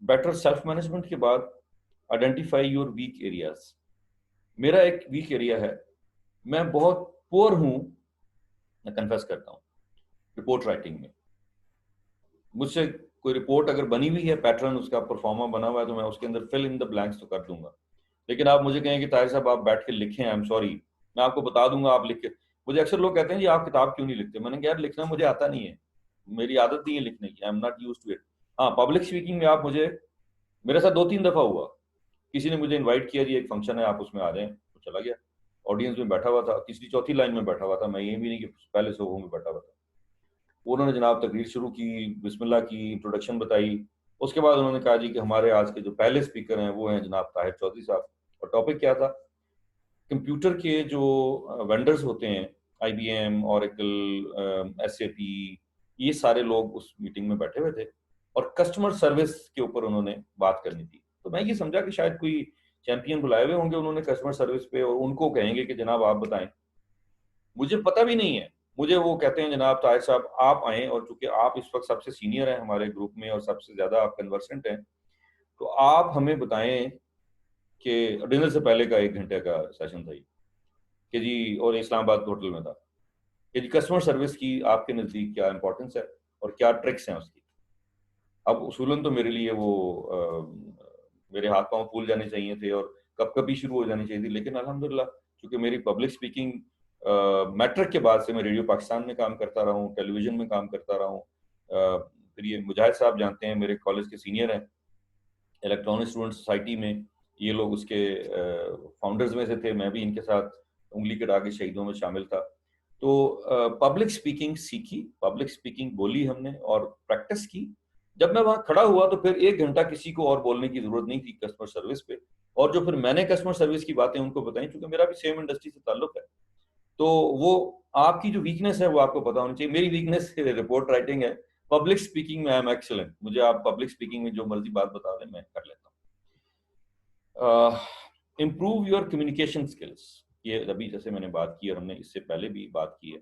Speaker 1: बेटर सेल्फ मैनेजमेंट के बाद आइडेंटिफाई योर वीक एरियाज। मेरा एक वीक एरिया है, मैं बहुत पुअर हूं, मैं कन्फेस करता हूँ रिपोर्ट राइटिंग में। मुझसे कोई रिपोर्ट अगर बनी हुई है, पैटर्न उसका परफॉर्मा बना हुआ है, तो मैं उसके अंदर फिल इन द ब्लैंक्स तो कर दूंगा। लेकिन आप मुझे कहें कि ताहिर साहब आप बैठ के लिखें, आई एम सॉरी, मैं आपको बता दूंगा आप लिख के। मुझे अक्सर लोग कहते हैं जी आप किताब क्यों नहीं लिखते। मैंने कहा यार लिखना मुझे आता नहीं है, मेरी आदत नहीं है लिखने की, I am not used to it. हाँ, पब्लिक स्पीकिंग में आप मुझे, मेरे साथ 2-3 दफा हुआ, किसी ने मुझे इनवाइट किया, जी एक फंक्शन है आप उसमें आ जाएं, तो चला गया, ऑडियंस में बैठा हुआ था, तीसरी चौथी लाइन में बैठा हुआ था, मैं ये भी नहीं कि पहले से में बैठा हुआ था। उन्होंने जनाब तकरीर शुरू की, बिस्मिल्लाह की, इंट्रोडक्शन बताई। उसके बाद उन्होंने कहा जी कि हमारे आज के जो पहले स्पीकर हैं वो हैं जनाब ताहिर चौधरी साहब। और टॉपिक क्या था, कंप्यूटर के जो वेंडर्स होते हैं, IBM, Oracle, SAP, ये सारे लोग उस मीटिंग में बैठे हुए थे और कस्टमर सर्विस के ऊपर उन्होंने बात करनी थी। तो मैं ये समझा कि शायद कोई चैंपियन बुलाए हुए होंगे उन्होंने कस्टमर सर्विस पे, और उनको कहेंगे कि जनाब आप बताएं। मुझे पता भी नहीं है, मुझे वो कहते हैं जनाब ताहिर साहब आप आए, और चूंकि आप इस वक्त सबसे सीनियर हैं हमारे ग्रुप में और सबसे ज्यादा आप कन्वर्सेंट हैं, तो आप हमें बताएं कि डिनर से पहले का 1 घंटे का सेशन था ये, कि जी, और इस्लामाबाद होटल में था, कि जी कस्टमर सर्विस की आपके नज़दीक क्या इंपॉर्टेंस है और क्या ट्रिक्स हैं उसकी। अब उसूलन तो मेरे लिए वो मेरे हाथ पांव फूल जाने चाहिए थे और कब कभी शुरू हो जानी चाहिए थी, लेकिन अल्हम्दुलिल्लाह क्योंकि मेरी पब्लिक स्पीकिंग मैट्रिक के बाद से मैं रेडियो पाकिस्तान में काम करता रहा हूँ, टेलीविजन में काम करता रहा हूँ। फिर ये मुजाहिद साहब जानते हैं, मेरे कॉलेज के सीनियर हैं, इलेक्ट्रॉनिक स्टूडेंट सोसाइटी में ये लोग उसके फाउंडर्स में से थे, मैं भी इनके साथ उंगली कटा के शहीदों में शामिल था। तो पब्लिक स्पीकिंग सीखी, पब्लिक स्पीकिंग बोली हमने और प्रैक्टिस की। जब मैं वहां खड़ा हुआ तो फिर 1 घंटा किसी को और बोलने की जरूरत नहीं थी कस्टमर सर्विस पे, और जो फिर मैंने कस्टमर सर्विस की बातें उनको बताई, क्योंकि मेरा भी सेम इंडस्ट्री से ताल्लुक है, तो वो आपकी जो वीकनेस है वो आपको पता होनी चाहिए। मेरी वीकनेस रिपोर्ट राइटिंग है, पब्लिक स्पीकिंग में आई एम एक्सीलेंट। मुझे आप पब्लिक स्पीकिंग में जो मर्जी बात बता दें, मैं कर लेता हूँ। इम्प्रूव योर कम्युनिकेशन स्किल्स, ये अभी जैसे मैंने बात की और हमने इससे पहले भी बात की है।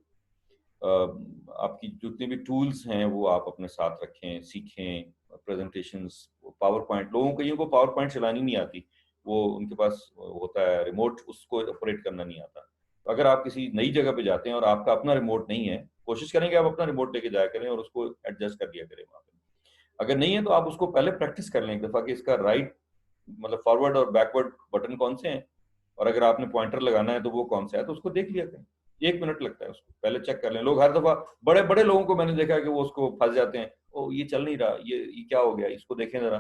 Speaker 1: आपकी जितने भी टूल्स हैं वो आप अपने साथ रखें, सीखें, प्रेजेंटेशंस, पावर पॉइंट। लोगों कईयों को पावर पॉइंट चलानी नहीं आती, वो उनके पास होता है रिमोट, उसको ऑपरेट करना नहीं आता। तो अगर आप किसी नई जगह पे जाते हैं और आपका अपना रिमोट नहीं है, कोशिश करें कि आप अपना रिमोट लेके जाया करें और उसको एडजस्ट कर लिया करें वहाँ पे। अगर नहीं है तो आप उसको पहले प्रैक्टिस कर लें एक दफा कि इसका राइट मतलब फॉरवर्ड और बैकवर्ड बटन कौन से हैं, और अगर आपने पॉइंटर लगाना है तो वो कौन सा है, तो उसको देख लिया करें। 1 मिनट लगता है, उसको पहले चेक कर लें। लोग हर दफा, बड़े बड़े लोगों को मैंने देखा है कि वो उसको फंस जाते हैं, ओ ये चल नहीं रहा, ये क्या हो गया, इसको देखें जरा।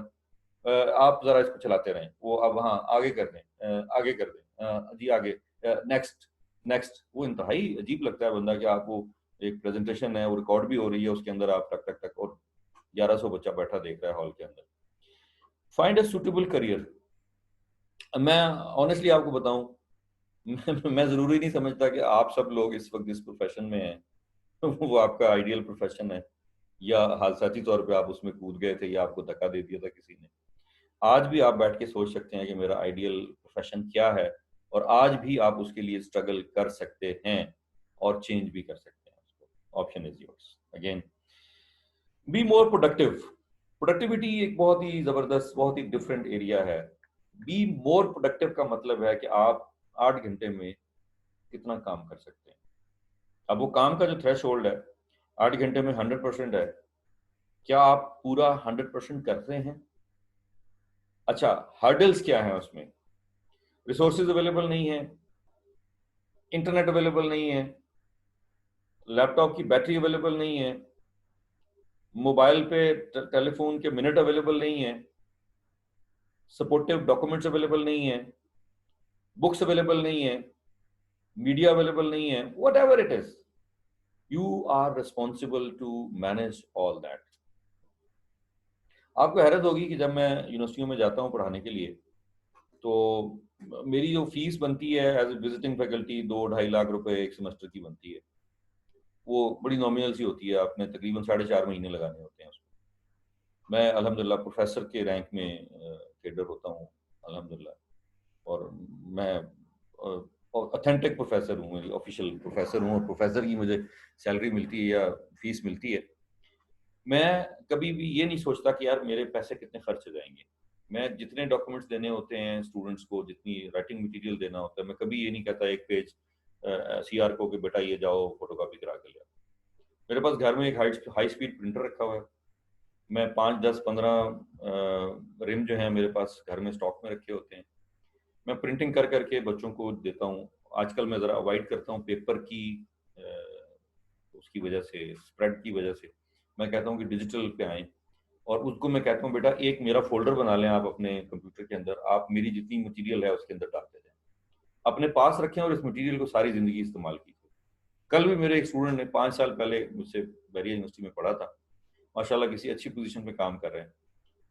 Speaker 1: आप जरा इसको चलाते रहें, वो अब हाँ आगे कर दें, आगे कर दें, जी आगे, नेक्स्ट नेक्स्ट। वो इंतहाई अजीब लगता है बंदा कि आप वो एक प्रेजेंटेशन है, वो रिकॉर्ड भी हो रही है, उसके अंदर आप टक टक टक, और 1100 बच्चा बैठा देख रहा है हॉल के अंदर। Find a suitable career. मैं ऑनेस्टली आपको बताऊं, मैं जरूरी नहीं समझता कि आप सब लोग इस वक्त जिस प्रोफेशन में हैं वो आपका आइडियल प्रोफेशन है, या हादसाती तौर पे आप उसमें कूद गए थे या आपको धक्का दे दिया था किसी ने। आज भी आप बैठ के सोच सकते हैं कि मेरा आइडियल प्रोफेशन क्या है, और आज भी आप उसके लिए स्ट्रगल कर सकते हैं और चेंज भी कर सकते हैं उसको। Option is yours. Again, be more productive. Productivity एक बहुत ही जबरदस्त, बहुत ही डिफरेंट एरिया है। बी मोर प्रोडक्टिव का मतलब है कि आप 8 घंटे में कितना काम कर सकते हैं। अब वो काम का जो थ्रेश होल्ड है 8 घंटे में 100% है, क्या आप पूरा 100% कर रहे हैं? अच्छा, हर्डल्स क्या है उसमें? रिसोर्सेज अवेलेबल नहीं है, इंटरनेट अवेलेबल नहीं है, लैपटॉप की बैटरी अवेलेबल नहीं है, मोबाइल पे टेलीफोन के मिनट अवेलेबल नहीं है, सपोर्टिव डॉक्यूमेंट्स अवेलेबल नहीं है, बुक्स अवेलेबल नहीं है, मीडिया अवेलेबल नहीं है, whatever it is, you are responsible to manage all that. आपको हैरत होगी कि जब मैं यूनिवर्सिटियों में जाता हूँ पढ़ाने के लिए, तो मेरी जो फीस बनती है as a visiting faculty, 2-2.5 lakh रुपए एक सेमेस्टर की बनती है। वो बड़ी नॉमिनल सी होती है, आपने तकरीबन 4.5 महीने लगाने होते हैं उसको। मैं अल्हम्दुलिल्लाह प्रोफेसर के रैंक में कैडर होता हूँ अल्हम्दुलिल्लाह, और मैं ऑथेंटिक प्रोफेसर हूँ, मेरी ऑफिशियल प्रोफेसर हूँ, और प्रोफेसर की मुझे सैलरी मिलती है या फीस मिलती है। मैं कभी भी ये नहीं सोचता कि यार मेरे पैसे कितने खर्च हो जाएंगे। मैं जितने डॉक्यूमेंट्स देने होते हैं स्टूडेंट्स को, जितनी राइटिंग मटेरियल देना होता है, मैं कभी ये नहीं कहता एक पेज सीआर को कि बेटा ये जाओ फोटोकॉपी करा के ले आओ। मेरे पास घर में एक हाई स्पीड प्रिंटर रखा हुआ है। मैं 5, 10, 15 रिम जो है मेरे पास घर में स्टॉक में रखे होते हैं। मैं प्रिंटिंग कर करके बच्चों को देता हूँ। आजकल मैं ज़रा अवॉइड करता हूँ पेपर की, उसकी वजह से, स्प्रेड की वजह से। मैं कहता हूँ कि डिजिटल पे आएँ, और उसको मैं कहता हूँ बेटा एक मेरा फोल्डर बना लें आप अपने कंप्यूटर के अंदर, आप मेरी जितनी मटेरियल है उसके अंदर डालते जाएं, अपने पास रखें और इस मटेरियल को सारी जिंदगी इस्तेमाल कीजिए। कल भी मेरे एक स्टूडेंट ने 5 साल पहले मुझसे बैरियर यूनिवर्सिटी में पढ़ा था, माशाल्लाह किसी अच्छी पोजीशन पे काम कर रहे हैं।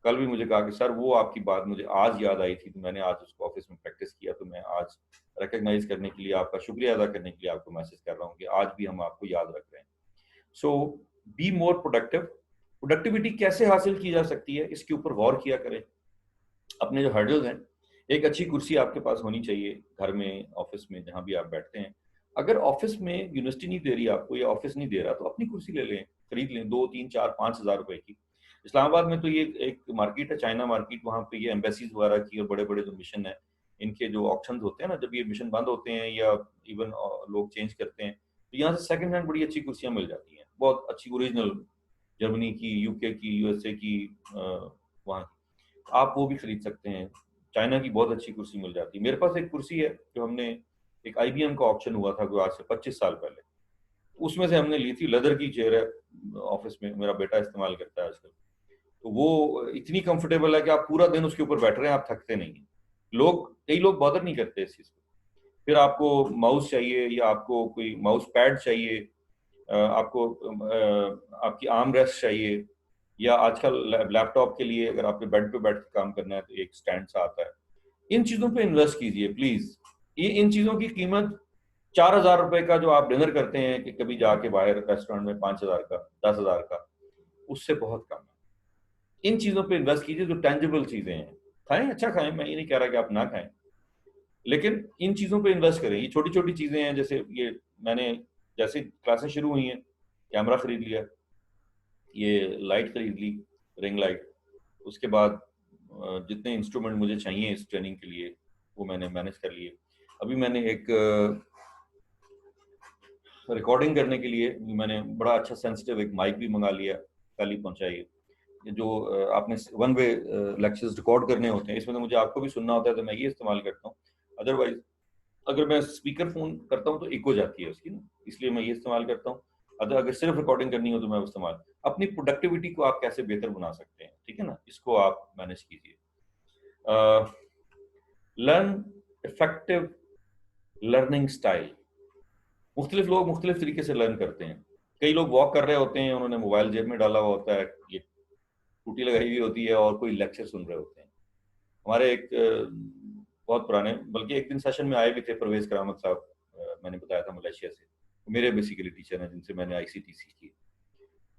Speaker 1: कल भी मुझे कहा कि सर वो आपकी बात मुझे आज याद आई थी, तो मैंने आज उसको ऑफिस में प्रैक्टिस किया, तो मैं आज रिकग्नाइज करने के लिए, आपका शुक्रिया अदा करने के लिए आपको मैसेज कर रहा हूँ कि आज भी हम आपको याद रख रहे हैं। सो बी मोर प्रोडक्टिव। प्रोडक्टिविटी कैसे हासिल की जा सकती है, इसके ऊपर गौर किया करें। अपने जो हर्डल्स हैं, एक अच्छी कुर्सी आपके पास होनी चाहिए घर में, ऑफिस में, जहां भी आप बैठते हैं। अगर ऑफिस में यूनिवर्सिटी नहीं दे रही आपको, या ऑफिस नहीं दे रहा, तो अपनी कुर्सी ले लें, खरीद लें 2, 3, 4, 5 हज़ार रुपए की। इस्लामाबाद में तो ये एक मार्केट है, चाइना मार्केट, वहाँ पे ये एम्बेसीज वगैरह की और बड़े बड़े जो मिशन है, इनके जो ऑप्शन होते हैं ना, जब ये मिशन बंद होते हैं या इवन लोग चेंज करते हैं, तो यहाँ से सेकंड हैंड बड़ी अच्छी कुर्सियां मिल जाती हैं, बहुत अच्छी ओरिजिनल, जर्मनी की, यूके की, यूएसए की, वहाँ आप वो भी खरीद सकते हैं। चाइना की बहुत अच्छी कुर्सी मिल जाती है। मेरे पास एक कुर्सी है जो हमने, एक आईबीएम का ऑप्शन हुआ था कोई आज से 25 साल पहले, उसमें से हमने ली थी। लेदर की चेयर है, ऑफिस में मेरा बेटा इस्तेमाल करता है आजकल। तो वो इतनी कंफर्टेबल है कि आप पूरा दिन उसके ऊपर बैठ रहे हैं, आप थकते नहीं हैं। कई लोग बॉदर नहीं करते इस चीज को। फिर आपको माउस चाहिए, या आपको कोई माउस पैड चाहिए, आपको आपकी आर्म रेस्ट चाहिए, या आजकल लैपटॉप के लिए अगर आपने बेड पे बैठ के काम करना है तो एक स्टैंड सा आता है, इन चीजों पे इन्वेस्ट कीजिए प्लीज। ये इन चीजों की कीमत 4,000 रुपए का जो आप डिनर करते हैं कि कभी जाके बाहर रेस्टोरेंट में 5,000 का, 10,000 का, उससे बहुत कम है। इन चीजों पे इन्वेस्ट कीजिए जो टेंजिबल चीजें हैं। खाएं, अच्छा खाएं, मैं ये नहीं कह रहा कि आप ना खाएं, लेकिन इन चीजों पे इन्वेस्ट करें। ये छोटी छोटी चीजें हैं, जैसे ये मैंने जैसे क्लासेस शुरू हुई हैं, कैमरा खरीद लिया, ये लाइट खरीद ली, रिंग लाइट। उसके बाद जितने इंस्ट्रूमेंट मुझे चाहिए इस ट्रेनिंग के लिए वो मैंने मैनेज कर लिए। अभी मैंने एक रिकॉर्डिंग करने के लिए मैंने बड़ा अच्छा सेंसिटिव एक माइक भी मंगा लिया, कल ही पहुंचाई। जो आपने वन वे लेक्चर्स रिकॉर्ड करने होते हैं, इसमें तो मुझे आपको भी सुनना होता है, तो मैं ये इस्तेमाल करता हूँ। अदरवाइज अगर मैं स्पीकर फोन करता हूँ तो इको जाती है उसकी ना, इसलिए मैं ये इस्तेमाल करता हूँ। अगर सिर्फ रिकॉर्डिंग करनी हो तो मैं इस्तेमाल। अपनी प्रोडक्टिविटी को आप कैसे बेहतर बना सकते हैं, ठीक है ना, इसको आप मैनेज कीजिए। Learn effective learning style. मुख्तलिफ लोग मुख्तलिफ तरीके से लर्न करते हैं। कई लोग वॉक कर रहे होते हैं, उन्होंने मोबाइल जेब में डाला हुआ होता है, ये टूटी लगाई हुई होती है, और कोई लेक्चर सुन रहे होते हैं। हमारे एक बहुत पुराने, बल्कि एक दिन सेशन में आए भी थे परवेज करामत साहब, मैंने बताया था मलेशिया से, मेरे बेसिकली टीचर हैं जिनसे मैंने आईसीटी सीखी।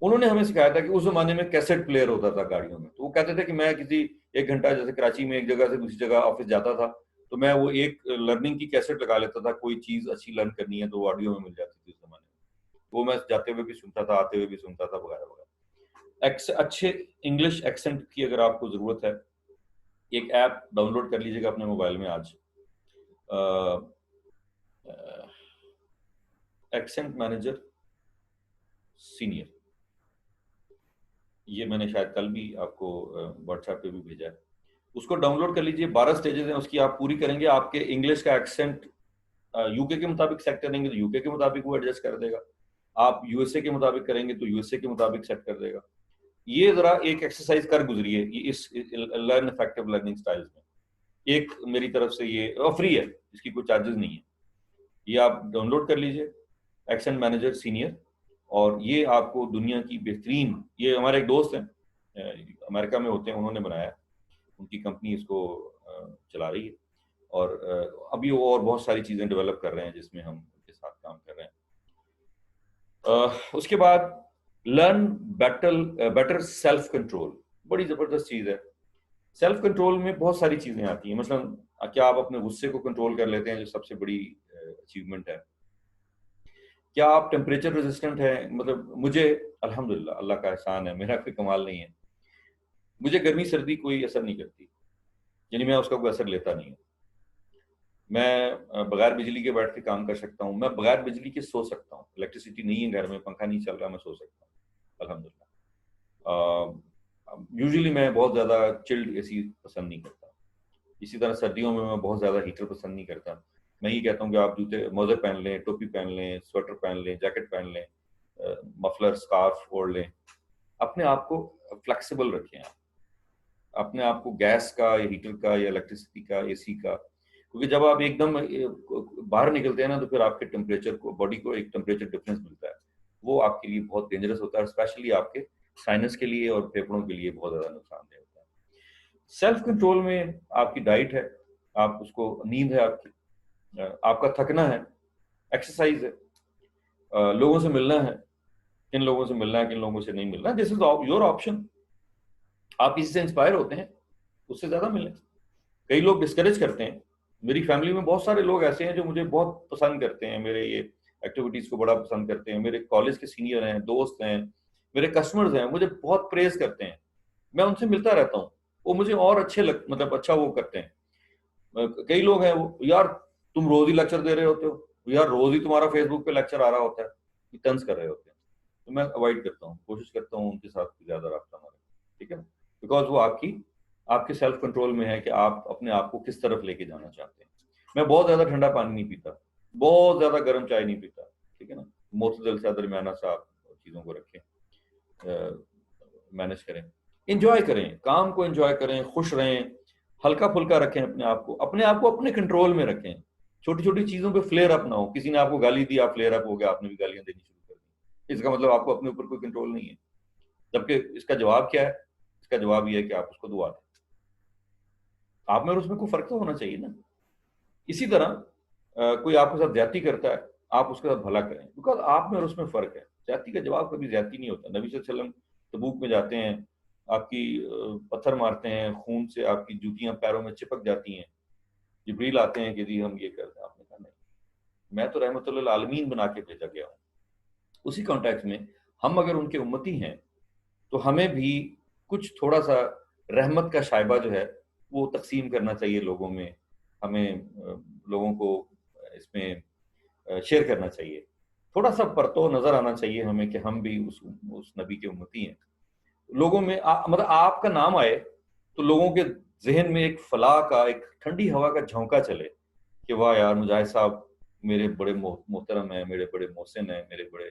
Speaker 1: उन्होंने हमें सिखाया था कि उस जमाने में कैसेट प्लेयर होता था गाड़ियों में। तो वो कहते थे कि मैं किसी एक घंटा, जैसे कराची में एक जगह से दूसरी जगह ऑफिस जाता था, तो मैं वो एक लर्निंग की कैसेट लगा लेता था। कोई चीज अच्छी लर्न करनी है तो वो ऑडियो में मिल जाती थी उस जमाने में, वो मैं जाते हुए भी सुनता था, आते हुए भी सुनता था, वगैरह वगैरह। अच्छे इंग्लिश एक्सेंट की अगर आपको जरूरत है, एक ऐप डाउनलोड कर लीजिएगा अपने मोबाइल में आज, एक्सेंट मैनेजर सीनियर। ये मैंने शायद कल भी आपको व्हाट्सएप पे भी भेजा है। उसको डाउनलोड कर लीजिए। 12 स्टेजेस हैं उसकी, आप पूरी करेंगे, आपके इंग्लिश का एक्सेंट यूके के मुताबिक सेट करेंगे तो यूके के मुताबिक वो एडजस्ट कर देगा। आप यूएसए के मुताबिक करेंगे तो यूएसए के मुताबिक सेट कर देगा। ये जरा एक एक्सरसाइज कर गुजरिए इस लर्न इफेक्टिव लर्निंग स्टाइल्स में। एक मेरी तरफ से ये, और फ्री है, इसकी कोई चार्जेस नहीं है। ये आप डाउनलोड कर लीजिए, एक्सेंट मैनेजर सीनियर। और ये आपको दुनिया की बेहतरीन, ये हमारे एक दोस्त हैं अमेरिका में होते हैं, उन्होंने बनाया, उनकी कंपनी इसको चला रही है। और अभी वो और बहुत सारी चीजें डेवलप कर रहे हैं जिसमें हम उनके साथ काम कर रहे हैं। उसके बाद लर्न बेटर सेल्फ कंट्रोल। बड़ी जबरदस्त चीज है। सेल्फ कंट्रोल में बहुत सारी चीजें आती हैं। मसलन क्या आप अपने गुस्से को कंट्रोल कर लेते हैं, जो सबसे बड़ी अचीवमेंट है? क्या आप टेम्परेचर रेजिस्टेंट है? मतलब मुझे अल्हम्दुलिल्लाह अल्लाह का एहसान है, मेरा कोई कमाल नहीं है, मुझे गर्मी सर्दी कोई असर नहीं करती, यानी मैं उसका कोई असर लेता नहीं हूँ। मैं बगैर बिजली के बैठ के काम कर सकता हूँ, मैं बगैर बिजली के सो सकता हूँ। इलेक्ट्रिसिटी नहीं है घर में, पंखा नहीं चल रहा, मैं सो सकता हूँ अल्हम्दुलिल्लाह। यूजुअली मैं बहुत ज़्यादा चिल्ड एसी पसंद नहीं करता। इसी तरह सर्दियों में मैं बहुत ज़्यादा हीटर पसंद नहीं करता। मैं ये कहता हूँ कि आप जूते मोजे पहन लें, टोपी पहन लें, स्वेटर पहन लें, जैकेट पहन लें, मफलर स्कार्फ ओढ़ लें। अपने आप को फ्लेक्सिबल रखें। आप अपने आप को गैस का या हीटर का या इलेक्ट्रिसिटी का, एसी का, क्योंकि जब आप एकदम बाहर निकलते हैं ना, तो फिर आपके टेम्परेचर को, बॉडी को एक टेम्परेचर डिफरेंस मिलता है। वो आपके लिए बहुत डेंजरस होता है, स्पेशली आपके साइनस के लिए और फेफड़ों के लिए बहुत ज्यादा नुकसानदेह होता है। सेल्फ कंट्रोल में आपकी डाइट है, आप उसको, नींद है आपकी, आपका थकना है, एक्सरसाइज है, लोगों से मिलना है, किन लोगों से मिलना है, किन लोगों से नहीं मिलना, दिस इज योर ऑप्शन। आप किसी से इंस्पायर होते हैं, उससे ज्यादा मिलें। कई लोग डिस्करेज करते हैं। मेरी फैमिली में बहुत सारे लोग ऐसे हैं जो मुझे बहुत पसंद करते हैं, मेरे ये एक्टिविटीज को बड़ा पसंद करते हैं। मेरे कॉलेज के सीनियर हैं, दोस्त हैं, मेरे कस्टमर्स हैं, मुझे बहुत प्रेज करते हैं। मैं उनसे मिलता रहता हूँ, वो मुझे और मतलब अच्छा वो करते हैं। कई लोग हैं वो, यार तुम रोज ही लेक्चर दे रहे होते हो, यार रोज ही तुम्हारा फेसबुक पे लेक्चर आ रहा होता है, ये तंज कर रहे होते हैं। तो मैं अवॉइड करता हूँ, कोशिश करता हूँ उनके साथ ज्यादा रब्ता ना रहे, ठीक है ना, बिकॉज वो आपके सेल्फ कंट्रोल में है कि आप अपने आप को किस तरफ लेके जाना चाहते हैं। मैं बहुत ज्यादा ठंडा पानी नहीं पीता, बहुत ज्यादा गर्म चाय नहीं पीता, ठीक है ना, मोतदल सा दरमियाना सा आप चीजों को रखें, मैनेज करें, इंजॉय करें, काम को इंजॉय करें, खुश रहें, हल्का फुल्का रखें अपने आप को अपने कंट्रोल में रखें। छोटी छोटी चीजों पे फ्लेयर अप ना हो। किसी ने आपको गाली दी, आप फ्लेयर अप हो गया, आपने भी गालियां देनी शुरू कर दी, इसका मतलब आपको अपने ऊपर कोई कंट्रोल नहीं है। जबकि इसका जवाब क्या है? इसका जवाब यह है कि आप उसको दुआ दें। आप में और उसमें कोई फर्क तो होना चाहिए ना। इसी तरह कोई आपके साथ ज्यादती करता है, आप उसके साथ भला करें, बिकॉज आप में और उसमें फर्क है। ज्यादती का जवाब कभी ज्यादती नहीं होता। नबी सल्लल्लाहु अलैहि वसल्लम तबूक में जाते हैं, आपकी पत्थर मारते हैं, खून से आपकी जूतियां पैरों में चिपक जाती हैं, जिब्रील आते हैं कि जी हम ये करते हैं। आपने कहा नहीं, मैं तो रहमतुल्लिल आलमीन बना के भेजा गया हूँ। उसी कॉन्टेक्स्ट में हम अगर उनके उम्मती हैं तो हमें भी कुछ थोड़ा सा रहमत का शायबा जो है वो तकसीम करना चाहिए लोगों में। हमें लोगों को इसमें शेयर करना चाहिए। थोड़ा सा परतो नजर आना चाहिए हमें कि हम भी उस नबी के उम्मती हैं। लोगों में मतलब आपका नाम आए तो लोगों के जहन में एक फलाह का, एक ठंडी हवा का झोंका चले कि वाह यार मुजाहिद साहब मेरे बड़े मोहतरम हैं, मेरे बड़े मोहसिन हैं, मेरे बड़े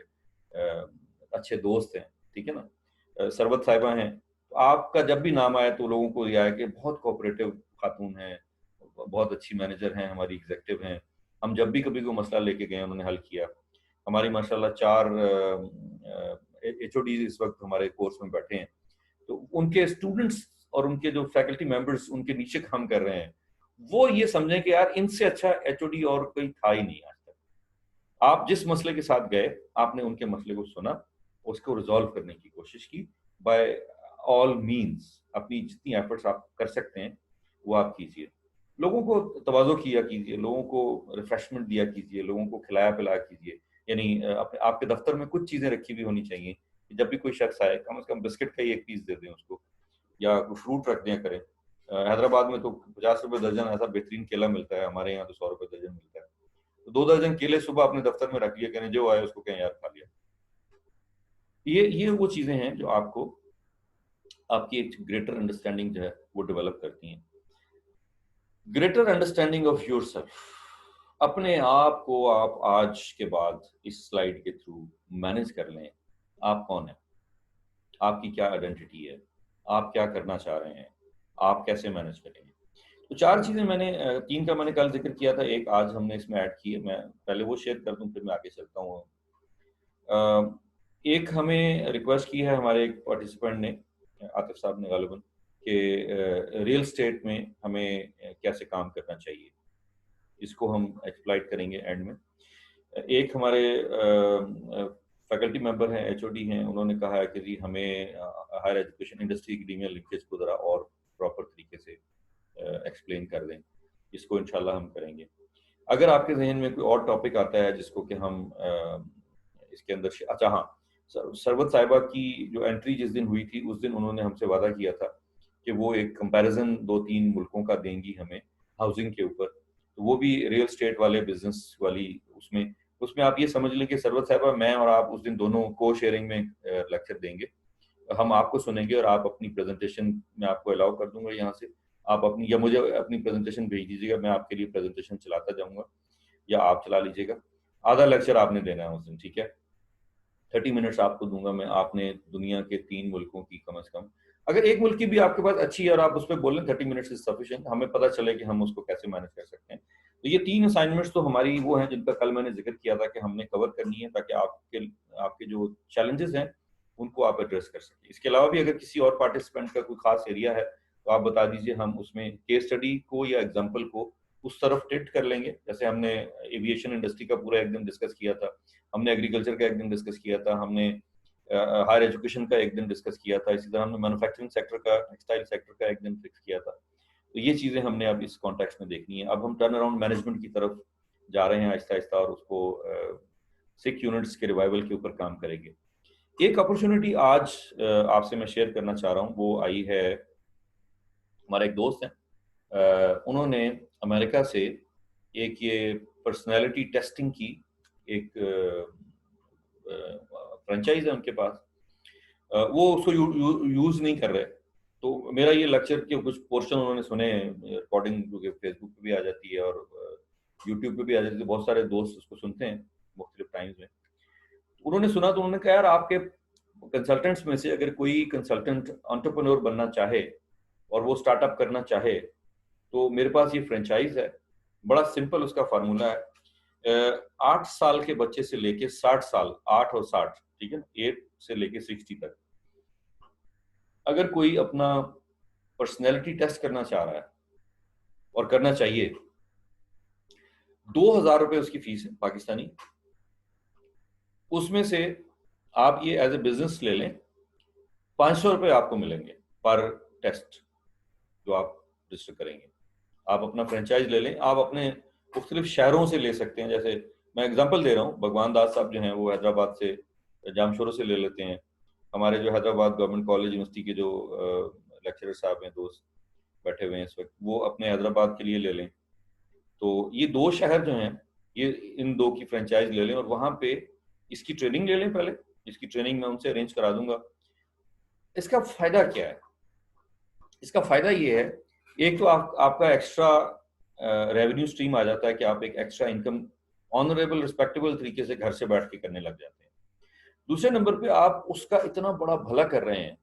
Speaker 1: अच्छे दोस्त हैं, ठीक है ना। सरबत साहिबा हैं, तो आपका जब भी नाम आया तो लोगों को यह है कि बहुत कोऑपरेटिव खातून हैं, बहुत अच्छी मैनेजर हैं, हमारी एग्जेक्टिव हैं। हम जब भी कभी कोई मसला लेके गए उन्होंने हल किया। हमारी माशाल्लाह 4 एचओडी इस वक्त हमारे कोर्स में बैठे हैं, तो उनके स्टूडेंट्स और उनके जो फैकल्टी मेंबर्स उनके नीचे काम कर रहे हैं, वो ये समझें कि यार इनसे अच्छा एचओडी और कोई था ही नहीं आज तक। आप जिस मसले के साथ गए, आपने उनके मसले को सुना, उसको रिजॉल्व करने की कोशिश की। बाय ऑल मीन्स अपनी जितनी एफर्ट्स आप कर सकते हैं वो आप कीजिए। लोगों को तवाज़ो किया कीजिए, लोगों को रिफ्रेशमेंट दिया कीजिए, लोगों को खिलाया पिलाया कीजिए। यानी अपने आपके दफ्तर में कुछ चीज़ें रखी हुई होनी चाहिए कि जब भी कोई शख्स आए कम से कम बिस्किट का ही एक पीस दे दें उसको, या फ्रूट रख दिया करें। हैदराबाद में तो 50 रुपए दर्जन ऐसा बेहतरीन केला मिलता है, हमारे यहाँ तो 100 रुपए दर्जन मिलता है। तो 2 दर्जन केले सुबह अपने दफ्तर में रख लिया करें, जो आए उसको कहें यार खा लिया। ये वो चीजें हैं जो आपको आपकी एक ग्रेटर अंडरस्टैंडिंग जो है वो डेवलप करती हैं। Greater understanding of yourself. अपने आप को आप आज के बाद इस स्लाइड के थ्रू मैनेज कर लें। आप कौन है, आपकी क्या आइडेंटिटी है, आप क्या करना चाह रहे हैं, आप कैसे मैनेज करेंगे। तो 4 चीजें मैंने 3 का मैंने कल जिक्र किया था, एक आज हमने इसमें ऐड की है। मैं पहले वो शेयर कर दूं फिर मैं आगे चलता हूँ। एक हमें रिक्वेस्ट की है हमारे एक पार्टिसिपेंट ने, आतिफ साहब ने गालिबन, कि रियल स्टेट में हमें कैसे काम करना चाहिए। इसको हम एक्सप्लाइट करेंगे एंड में। एक हमारे फैकल्टी मेंबर हैं, एचओडी हैं, उन्होंने कहा है कि जी हमें हायर एजुकेशन इंडस्ट्री की लीनियर लिंकेज को ज़रा और प्रॉपर तरीके से एक्सप्लेन कर दें। इसको इंशाल्लाह हम करेंगे। अगर आपके जहन में कोई और टॉपिक आता है जिसको कि हम इसके अंदर अच्छा हाँ, सरबत साहिबा की जो एंट्री जिस दिन हुई थी उस दिन उन्होंने हमसे वादा किया था कि वो एक कंपैरिजन 2-3 मुल्कों का देंगी हमें हाउसिंग के ऊपर। तो वो भी रियल स्टेट वाले बिजनेस वाली उसमें उसमें आप ये समझ लें कि सरबत साहिबा, मैं और आप उस दिन दोनों को शेयरिंग में लेक्चर देंगे। हम आपको सुनेंगे और आप अपनी प्रेजेंटेशन में आपको अलाउ कर दूंगा यहाँ से। आप अपनी या मुझे अपनी प्रेजेंटेशन भेज दीजिएगा, मैं आपके लिए प्रेजेंटेशन चलाता जाऊंगा या आप चला लीजिएगा। आधा लेक्चर आपने देना है उस दिन, ठीक है। 30 मिनट्स आपको दूंगा मैं। आपने दुनिया के 3 मुल्कों की कम से कम, अगर एक मुल्क की भी आपके पास अच्छी है और आप उस पर बोलें 30 मिनट्स इज सफिशिएंट, हमें पता चले कि हम उसको कैसे मैनेज कर सकते हैं। तो ये 3 असाइनमेंट्स तो हमारी वो हैं जिनका कल मैंने जिक्र किया था कि हमने कवर करनी है, ताकि आपके आपके जो चैलेंजेस हैं उनको आप एड्रेस कर सकें। इसके अलावा भी अगर किसी और पार्टिसिपेंट का कोई खास एरिया है तो आप बता दीजिए, हम उसमें केस स्टडी को या एग्जाम्पल को उस तरफ टिल्ट कर लेंगे। जैसे हमने एविएशन इंडस्ट्री का पूरा एक दिन डिस्कस किया था, हमने एग्रीकल्चर का एक दिन डिस्कस किया था, हमने हायर एजुकेशन का एक दिन डिस्कस किया था, इसी तरह हमने मैन्युफैक्चरिंग सेक्टर का, टेक्सटाइल सेक्टर का एक दिन फिक्स किया था। तो ये चीज़ें हमने अब इस कॉन्टेक्स्ट में देखनी है। अब हम टर्न अराउंड मैनेजमेंट की तरफ जा रहे हैं आहिस्ता आहिस्ता, और उसको 6 यूनिट्स के रिवाइवल के ऊपर काम करेंगे। एक अपॉर्चुनिटी आज आपसे मैं शेयर करना चाह रहा हूँ, वो आई है, हमारे एक दोस्त हैं, उन्होंने अमेरिका से एक ये पर्सनैलिटी टेस्टिंग की एक फ्रेंचाइज है उनके पास। वो उसको यूज नहीं कर रहे। तो मेरा ये लेक्चर के कुछ पोर्शन उन्होंने सुने, रिकॉर्डिंग जो कि फेसबुक पे भी आ जाती है और यूट्यूब पे भी आ जाती है, बहुत सारे दोस्त उसको सुनते हैं मुख्तलिफ टाइम्स में। उन्होंने सुना तो उन्होंने कहा यार आपके कंसल्टेंट्स में से अगर कोई कंसल्टेंट एंटरप्रेन्योर बनना चाहे और वो स्टार्टअप करना चाहे तो मेरे पास ये फ्रेंचाइज है। बड़ा सिंपल उसका फार्मूला है। 8 साल के बच्चे से लेके 60 साल, 8 और 60, ठीक है ना, 8 से लेके 60 तक, अगर कोई अपना पर्सनैलिटी टेस्ट करना चाह रहा है और करना चाहिए। 2,000 रुपए उसकी फीस है पाकिस्तानी। उसमें से आप ये एज ए बिजनेस ले लें, 500 रुपए आपको मिलेंगे पर टेस्ट जो आप रजिस्टर करेंगे। आप अपना फ्रेंचाइज ले लें, आप अपने मुख्तलिफ शहरों से ले सकते हैं। जैसे मैं एग्जांपल दे रहा हूँ, भगवान दास साहब जो हैं वो हैदराबाद से, जामशोरों से ले लेते हैं। हमारे जो हैदराबाद गवर्नमेंट कॉलेज यूनिवर्सिटी के जो लेक्चरर साहब हैं, दोस्त बैठे हुए हैं इस वक्त, वो अपने हैदराबाद के लिए ले लें। तो ये 2 शहर जो हैं, ये इन 2 की फ्रेंचाइज ले लें और वहाँ पे इसकी ट्रेनिंग ले लें पहले। इसकी ट्रेनिंग मैं उनसे अरेंज करा दूंगा। इसका फायदा क्या है? इसका फायदा ये है, एक तो आपका एक्स्ट्रा रेवेन्यू स्ट्रीम आ जाता है कि आप एक एक्स्ट्रा इनकम ऑनरेबल रिस्पेक्टेबल तरीके से घर से बैठ के करने लग जाते हैं। दूसरे नंबर पे आप उसका इतना बड़ा भला कर रहे हैं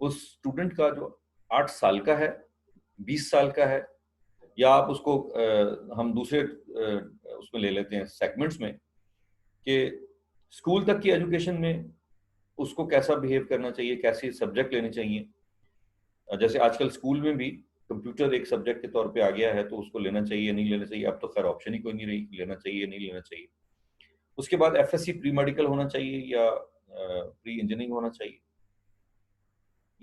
Speaker 1: उस स्टूडेंट का जो 8 साल का है, 20 साल का है, या आप उसको हम दूसरे उसमें ले लेते हैं सेगमेंट्स में, कि स्कूल तक की एजुकेशन में उसको कैसा बिहेव करना चाहिए, कैसे सब्जेक्ट लेने चाहिए। जैसे आजकल स्कूल में भी कंप्यूटर एक सब्जेक्ट के तौर पे आ गया है, तो उसको लेना चाहिए नहीं लेना चाहिए, अब तो खैर ऑप्शन ही कोई नहीं रही, लेना चाहिए नहीं लेना चाहिए। उसके बाद एफएससी प्री मेडिकल होना चाहिए या प्री इंजीनियरिंग होना चाहिए।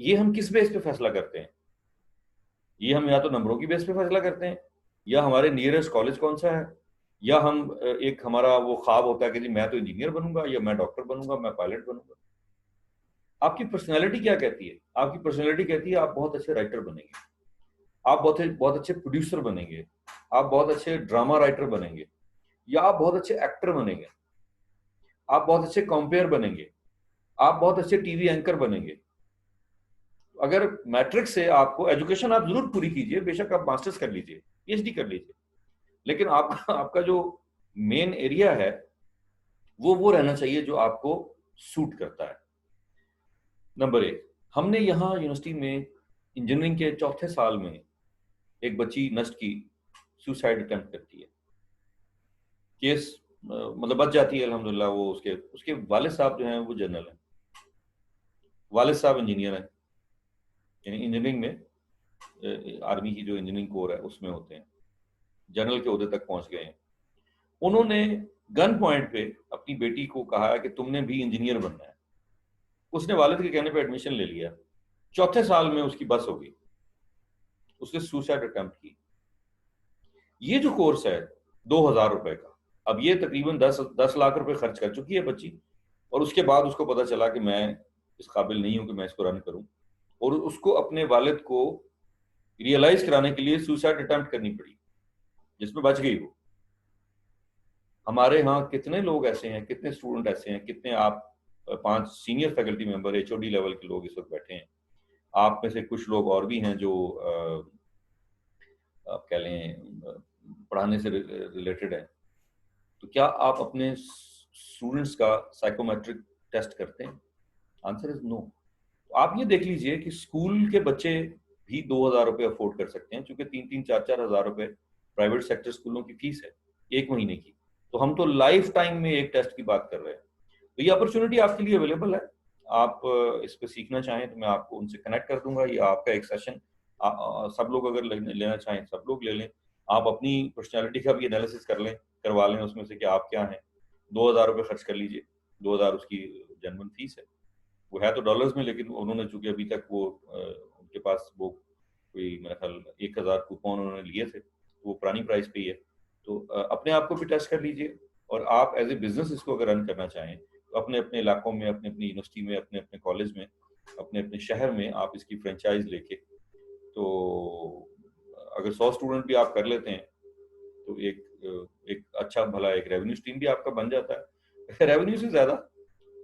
Speaker 1: ये हम किस बेस पे फैसला करते हैं? ये हम या तो नंबरों की बेस पे फैसला करते हैं, या हमारे नियरेस्ट कॉलेज कौन सा है, या हम एक हमारा वो ख्वाब होता है कि जी मैं तो इंजीनियर बनूंगा, या मैं डॉक्टर बनूंगा, मैं पायलट बनूंगा। आपकी पर्सनैलिटी क्या कहती है? आपकी पर्सनैलिटी कहती है आप बहुत अच्छे राइटर बनेंगे, आप बहुत अच्छे प्रोड्यूसर बनेंगे, आप बहुत अच्छे ड्रामा राइटर बनेंगे, या आप बहुत अच्छे एक्टर बनेंगे, आप बहुत अच्छे कॉम्पेयर बनेंगे, आप बहुत अच्छे टीवी एंकर बनेंगे। अगर मैट्रिक से आपको एजुकेशन आप जरूर पूरी कीजिए, बेशक आप मास्टर्स कर लीजिए, पीएचडी कर लीजिए, लेकिन आपका आपका जो मेन एरिया है वो रहना चाहिए जो आपको सूट करता है। नंबर 1, हमने यहाँ यूनिवर्सिटी में इंजीनियरिंग के 4थे साल में एक बच्ची नस्ट की सुसाइड अटेम्प्ट करती है। केस मतलब बच जाती है अल्हम्दुलिल्लाह। वो उसके उसके वालिद साहब जो हैं वो जनरल हैं, वालिद साहब इंजीनियर हैं, यानी इंजीनियरिंग में आर्मी की जो इंजीनियरिंग कोर है उसमें होते हैं, जनरल के ओहदे तक पहुंच गए हैं। उन्होंने गन पॉइंट पे अपनी बेटी को कहा कि तुमने भी इंजीनियर बनना है। उसने वालिद के कहने पे एडमिशन ले लिया। 4थे साल में उसकी बस हो गई, उसने सुसाइड अटेम्प्ट की। ये जो कोर्स है 2,000 रुपए का, अब ये तकरीबन 10 लाख रुपए खर्च कर चुकी है बच्ची, और उसके बाद उसको पता चला कि मैं इस काबिल नहीं हूं कि मैं इसको रन करूं, और उसको अपने वालिद को रियलाइज कराने के लिए सुसाइड अटेम्प्ट करनी पड़ी, जिसमें बच गई वो। हमारे यहाँ कितने लोग ऐसे हैं, कितने स्टूडेंट ऐसे हैं, कितने आप 5 senior faculty member HOD level के लोग इस वक्त बैठे हैं। आप में से कुछ लोग और भी हैं जो आप कह लें पढ़ाने से रिलेटेड है। तो क्या आप अपने स्टूडेंट्स का साइकोमेट्रिक टेस्ट करते हैं? Answer is no. तो आप ये देख लीजिए कि स्कूल के बच्चे भी 2,000 रुपए अफोर्ड कर सकते हैं, क्योंकि 3-3, 4-4 हजार रुपए प्राइवेट सेक्टर स्कूलों की फीस है एक महीने की। तो हम तो लाइफ टाइम में एक टेस्ट की बात कर रहे हैं। तो ये अपॉर्चुनिटी आपके लिए अवेलेबल है। आप इस पर सीखना चाहें तो मैं आपको उनसे कनेक्ट कर दूंगा, या आपका एक सेशन सब लोग अगर लेना चाहें सब लोग ले लें। आप अपनी पर्सनैलिटी का भी एनालिसिस करवा लें उसमें से कि आप क्या हैं। 2,000 रुपये खर्च कर लीजिए, 2,000 उसकी जेन्युइन फीस है। वो है तो डॉलर्स में, लेकिन उन्होंने चूंकि अभी तक वो उनके पास वो कोई मेरा ख्याल 1,000 कूपन उन्होंने लिए थे, तो वो पुरानी प्राइस पे ही है। तो अपने आप को भी टेस्ट कर लीजिए, और आप एज ए बिजनेस इसको अगर रन करना चाहें तो अपने अपने इलाकों में, अपने अपनी यूनिवर्सिटी में, अपने अपने कॉलेज में, अपने अपने शहर में आप इसकी फ्रेंचाइज लेके, तो अगर 100 स्टूडेंट भी आप कर लेते हैं तो एक अच्छा भला एक रेवेन्यू स्ट्रीम भी आपका बन जाता है। रेवेन्यू से ज्यादा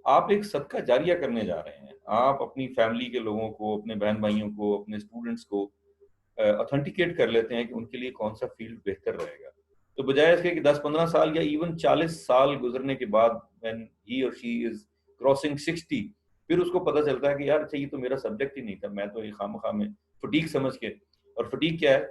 Speaker 1: आप एक सदका जारिया करने जा रहे हैं। आप अपनी फैमिली के लोगों को, अपने बहन भाइयों को, अपने स्टूडेंट्स को ऑथेंटिकेट कर लेते हैं कि उनके लिए कौन सा फील्ड बेहतर रहेगा। तो बजाय इसके कि 10-15 साल या इवन 40 साल गुजरने के बाद व्हेन ही और शी इज क्रॉसिंग 60, फिर उसको पता चलता है कि यार अच्छा ये तो मेरा सब्जेक्ट ही नहीं था, मैं तो ये खामखा में फटीक समझ के। और फटीक क्या है?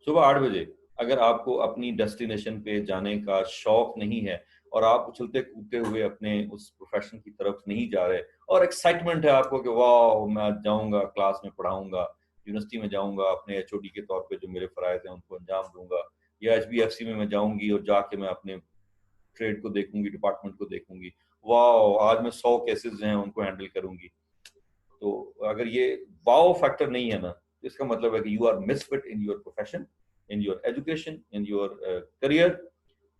Speaker 1: सुबह 8 बजे अगर आपको अपनी डेस्टिनेशन पे जाने का शौक नहीं है, और आप उछलते कूदते हुए अपने उस प्रोफेशन की तरफ नहीं जा रहे, और एक्साइटमेंट है आपको कि वाह मैं आज जाऊंगा, क्लास में पढ़ाऊंगा, यूनिवर्सिटी में जाऊंगा, अपने एचओडी के तौर पे जो मेरे फ़राइज़ हैं उनको अंजाम दूंगा, या एचबीएफसी में मैं जाऊंगी और जाके मैं अपने ट्रेड को देखूंगी, डिपार्टमेंट को देखूंगी, वाह आज मैं 100 केसेस हैं उनको हैंडल करूंगी। तो अगर ये वाओ फैक्टर नहीं है ना, तो इसका मतलब है कि you are misfit in your profession, in your education, in your career.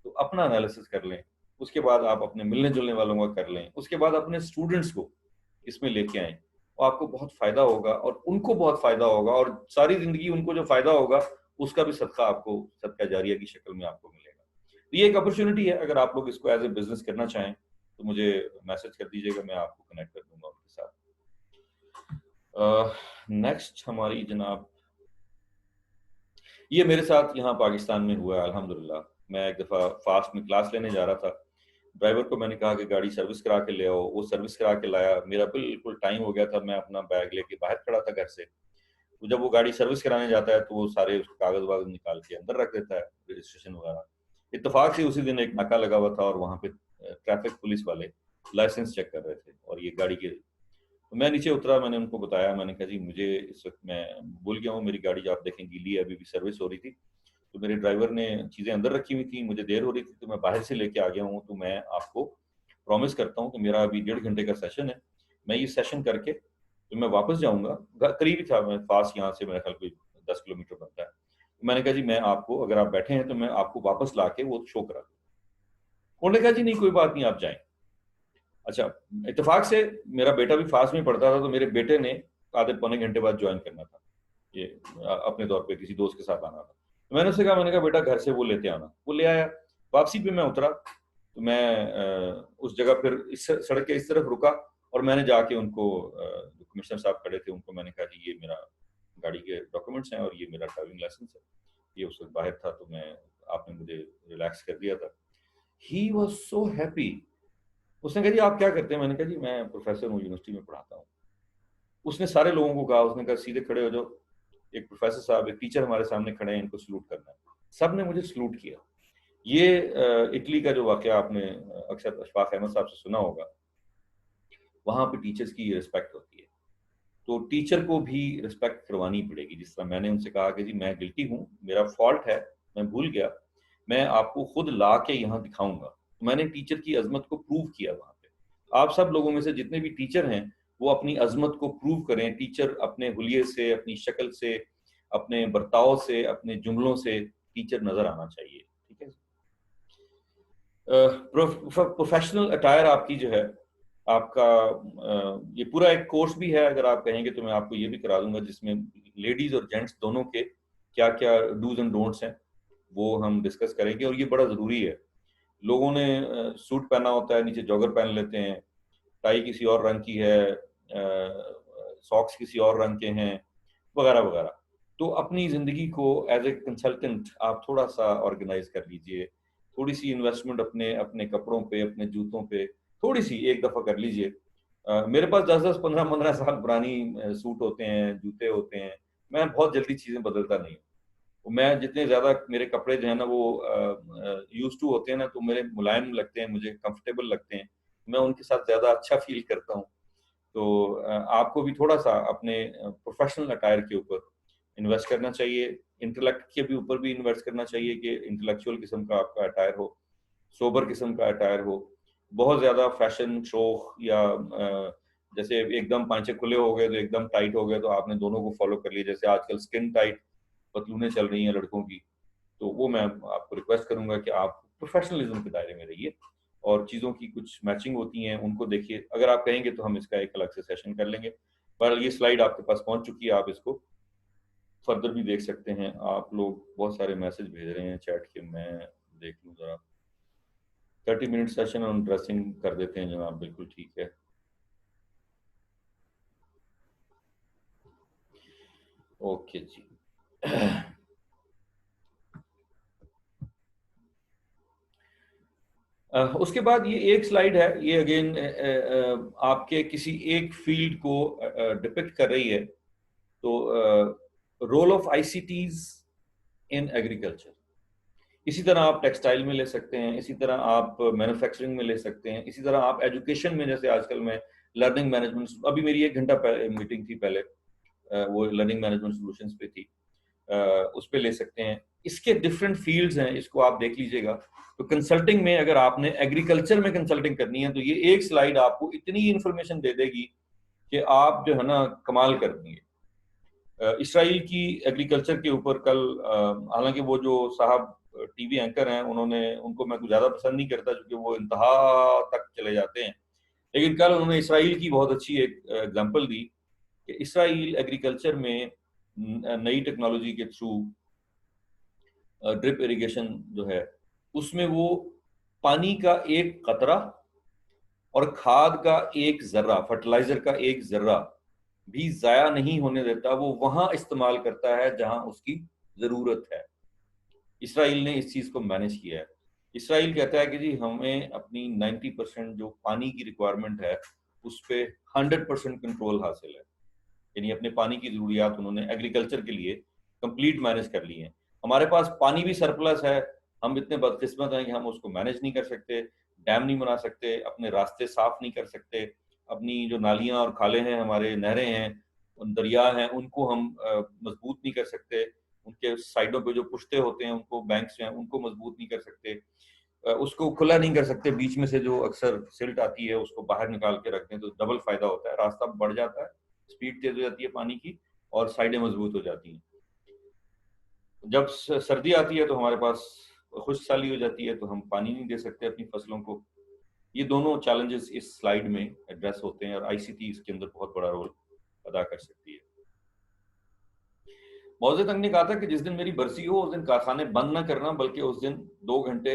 Speaker 1: तो अपना एनालिसिस कर लें, उसके बाद आप अपने मिलने जुलने वालों का कर लें, उसके बाद अपने स्टूडेंट्स को इसमें लेके आएं, और आपको बहुत फायदा होगा और उनको बहुत फायदा होगा, और सारी जिंदगी उनको जो फायदा होगा उसका भी सदका आपको सदका जारिया की शक्ल में आपको मिलेगा। तो ये एक अपॉर्चुनिटी है, अगर आप लोग इसको एज ए बिजनेस करना चाहें तो मुझे मैसेज कर दीजिएगा, मैं आपको कनेक्ट कर दूंगा उनके साथ। नेक्स्ट हमारी जनाब, ये मेरे साथ यहाँ पाकिस्तान में हुआ है अल्हम्दुलिल्लाह। मैं एक दफ़ा फास्ट में क्लास लेने जा रहा था, ड्राइवर को मैंने कहा कि गाड़ी सर्विस करा के ले आओ, वो सर्विस करा के लाया, मेरा बिल्कुल टाइम हो गया था, मैं अपना बैग लेके बाहर खड़ा था घर से। तो जब वो गाड़ी सर्विस कराने जाता है तो वो सारे उसके कागज वागज निकाल के अंदर रख देता है, रजिस्ट्रेशन वगैरह। इत्तेफाक से उसी दिन एक नाका लगा हुआ था और वहाँ पे ट्रैफिक पुलिस वाले लाइसेंस चेक कर रहे थे और ये गाड़ी के। तो मैं नीचे उतरा, मैंने उनको बताया, मैंने कहा जी मुझे इस वक्त मैं भूल गया हूँ, मेरी गाड़ी आप देखें गीली है, अभी भी सर्विस हो रही थी, तो मेरे ड्राइवर ने चीज़ें अंदर रखी हुई थी, मुझे देर हो रही थी तो मैं बाहर से लेके आ गया हूँ, तो मैं आपको प्रॉमिस करता हूँ कि मेरा अभी 1.5 घंटे का सेशन है, मैं ये सेशन करके तो मैं वापस जाऊँगा। करीब ही था, मैं पास यहाँ से मेरा ख्याल कोई 10 किलोमीटर बनता है। तो मैंने कहा जी मैं आपको, अगर आप बैठे हैं तो मैं आपको वापस ला के वो शो करा दूँ। उन्होंने कहा जी नहीं कोई बात नहीं, आप जाएँ। अच्छा, इत्तेफाक से मेरा बेटा भी फास्ट में पढ़ता था, तो मेरे बेटे ने आधे पौने घंटे बाद ज्वाइन करना था, ये अपने तौर पे किसी दोस्त के साथ आना था। तो मैंने उससे कहा, मैंने कहा बेटा घर से वो लेते आना, वो ले आया। वापसी पे मैं उतरा तो मैं उस जगह फिर इस सड़क के इस तरफ रुका और मैंने जाके उनको जो कमिश्नर साहब खड़े थे उनको मैंने कहा जी ये मेरा गाड़ी के डॉक्यूमेंट्स हैं और ये मेरा ड्राइविंग लाइसेंस है। ये उस वक्त बाहर था तो मैं, आपने मुझे रिलैक्स कर दिया था। He was so happy. उसने कहा जी आप क्या करते हैं? मैंने कहा जी मैं प्रोफेसर हूँ, यूनिवर्सिटी में पढ़ाता हूँ। उसने सारे लोगों को कहा, उसने कहा सीधे खड़े हो जाओ, एक प्रोफेसर साहब, एक टीचर हमारे सामने खड़े हैं, इनको सलूट करना है। सब ने मुझे सलूट किया। ये इटली का जो वाकया आपने अक्सर अशफाक अहमद साहब से सुना होगा, वहां पे टीचर्स की रिस्पेक्ट होती है, तो टीचर को भी रिस्पेक्ट करवानी पड़ेगी। जिस तरह मैंने उनसे कहा कि जी मैं गिल्टी हूँ, मेरा फॉल्ट है, मैं भूल गया, मैं आपको खुद ला के यहाँ दिखाऊंगा। तो मैंने टीचर की अजमत को प्रूव किया वहां पे। आप सब लोगों में से जितने भी टीचर हैं वो अपनी अजमत को प्रूव करें। टीचर अपने हुलिये से, अपनी शक्ल से, अपने बर्ताव से, अपने जुमलों से टीचर नजर आना चाहिए। ठीक है। प्रोफेशनल अटायर आपकी जो है, आपका ये पूरा एक कोर्स भी है, अगर आप कहेंगे तो मैं आपको ये भी करा दूंगा, जिसमें लेडीज और जेंट्स दोनों के क्या क्या डूज एंड डोंट्स हैं वो हम डिस्कस करेंगे। और ये बड़ा ज़रूरी है। लोगों ने सूट पहना होता है, नीचे जॉगर पहन लेते हैं, टाई किसी और रंग की है, सॉक्स किसी और रंग के हैं, वगैरह वगैरह। तो अपनी ज़िंदगी को एज ए कंसल्टेंट आप थोड़ा सा ऑर्गेनाइज कर लीजिए, थोड़ी सी इन्वेस्टमेंट अपने अपने कपड़ों पे, अपने जूतों पे थोड़ी सी एक दफ़ा कर लीजिए। मेरे पास 10-10, 15-15 साल पुरानी सूट होते हैं, जूते होते हैं। मैं बहुत जल्दी चीज़ें बदलता नहीं हूँ। तो मैं जितने ज़्यादा मेरे कपड़े जो है ना वो यूज टू होते हैं ना, तो मेरे मुलायम लगते हैं, मुझे कंफर्टेबल लगते हैं, मैं उनके साथ ज़्यादा अच्छा फील करता हूँ। तो आपको भी थोड़ा सा अपने प्रोफेशनल अटायर के ऊपर इन्वेस्ट करना चाहिए, इंटेलेक्ट के भी ऊपर भी इन्वेस्ट करना चाहिए कि इंटेलेक्चुअल किस्म का आपका अटायर हो, सोबर किस्म का अटायर हो। बहुत ज़्यादा फैशन शो या जैसे एकदम पांचे खुले हो गए तो एकदम टाइट हो गए, तो आपने दोनों को फॉलो कर लिया। जैसे आजकल स्किन टाइट पतलूनें चल रही हैं लड़कों की, तो वो मैं आपको रिक्वेस्ट करूंगा कि आप प्रोफेशनलिज्म के दायरे में रहिए और चीज़ों की कुछ मैचिंग होती हैं उनको देखिए। अगर आप कहेंगे तो हम इसका एक अलग से सेशन कर लेंगे। पर ये स्लाइड आपके पास पहुंच चुकी है, आप इसको फर्दर भी देख सकते हैं। आप लोग बहुत सारे मैसेज भेज रहे हैं चैट के, मैं देख लूँ ज़रा। 30 मिनट सेशन ऑन ड्रेसिंग कर देते हैं जनाब, बिल्कुल ठीक है। ओके जी। उसके बाद ये एक स्लाइड है, ये अगेन आपके किसी एक फील्ड को डिपिक्ट कर रही है। तो रोल ऑफ आईसीटीज इन एग्रीकल्चर, इसी तरह आप टेक्सटाइल में ले सकते हैं, इसी तरह आप मैन्युफैक्चरिंग में ले सकते हैं, इसी तरह आप एजुकेशन में, जैसे आजकल मैं लर्निंग मैनेजमेंट, अभी मेरी 1 घंटा मीटिंग थी पहले, वो लर्निंग मैनेजमेंट सॉल्यूशंस पे थी, उस पे ले सकते हैं। इसके डिफरेंट फील्ड्स हैं, इसको आप देख लीजिएगा। तो कंसल्टिंग में अगर आपने एग्रीकल्चर में कंसल्टिंग करनी है तो ये एक स्लाइड आपको इतनी इंफॉर्मेशन दे देगी कि आप जो है ना कमाल कर देंगे। इसराइल की एग्रीकल्चर के ऊपर कल, हालांकि वो जो साहब टीवी एंकर हैं उनको मैं कुछ ज्यादा पसंद नहीं करता क्योंकि वो इंतहा तक चले जाते हैं, लेकिन कल उन्होंने इसराइल की बहुत अच्छी एक एग्जांपल दी कि इसराइल एग्रीकल्चर में नई टेक्नोलॉजी के थ्रू ड्रिप इरिगेशन जो है उसमें वो पानी का एक कतरा और खाद का एक जर्रा, फर्टिलाइजर का एक जर्रा भी जाया नहीं होने देता। वो वहां इस्तेमाल करता है जहां उसकी जरूरत है। इसराइल ने इस चीज को मैनेज किया है। इसराइल कहता है कि जी हमें अपनी 90% जो पानी की रिक्वायरमेंट है उस पर 100% कंट्रोल हासिल है। यानी अपने पानी की जरूरियात उन्होंने एग्रीकल्चर के लिए कंप्लीट मैनेज कर ली है। हमारे पास पानी भी सरप्लस है, हम इतने बदकिस्मत हैं कि हम उसको मैनेज नहीं कर सकते, डैम नहीं बना सकते, अपने रास्ते साफ नहीं कर सकते, अपनी जो नालियां और खाले हैं, हमारे नहरें हैं, उन दरिया हैं, उनको हम मजबूत नहीं कर सकते, उनके साइडों पे जो पुश्ते होते हैं उनको, बैंक्स हैं, उनको मजबूत नहीं कर सकते, उसको खुला नहीं कर सकते, बीच में से जो अक्सर सिल्ट आती है उसको बाहर निकाल के रखते हैं तो डबल फायदा होता है, रास्ता बढ़ जाता है, स्पीड तेज हो जाती है पानी की और साइडें मजबूत हो जाती हैं। जब सर्दी आती है तो हमारे पास खुश्क साली हो जाती है तो हम पानी नहीं दे सकते अपनी फसलों को। ये दोनों चैलेंजेस इस स्लाइड में एड्रेस होते हैं और आईसीटी इसके अंदर बहुत बड़ा रोल अदा कर सकती है। मौजे तंग ने कहा था कि जिस दिन मेरी बरसी हो उस दिन कारखाने बंद ना करना, बल्कि उस दिन 2 घंटे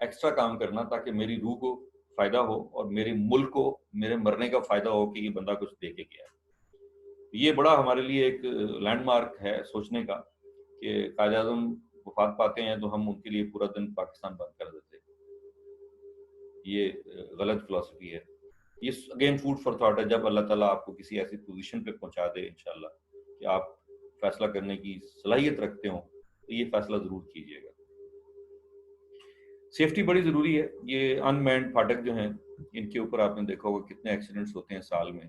Speaker 1: एक्स्ट्रा काम करना ताकि मेरी रूह को फायदा हो और मेरे मुल्क को मेरे मरने का फायदा हो कि ये बंदा कुछ दे के गया है। ये बड़ा हमारे लिए एक लैंडमार्क है सोचने का कि कायद आज़म वफात पाते हैं तो हम उनके लिए पूरा दिन पाकिस्तान बंद कर देते। ये गलत फिलॉसफी है। ये अगेन फूड फॉर थॉट है। जब अल्लाह ताला आपको किसी ऐसी पोजीशन पे पहुंचा दे इंशाल्लाह कि आप फैसला करने की सलाहियत रखते हो तो ये फैसला जरूर कीजिएगा। सेफ्टी बड़ी जरूरी है। ये अनमैन्ड फाटक जो हैं इनके ऊपर आपने देखा होगा कितने एक्सीडेंट्स होते हैं साल में।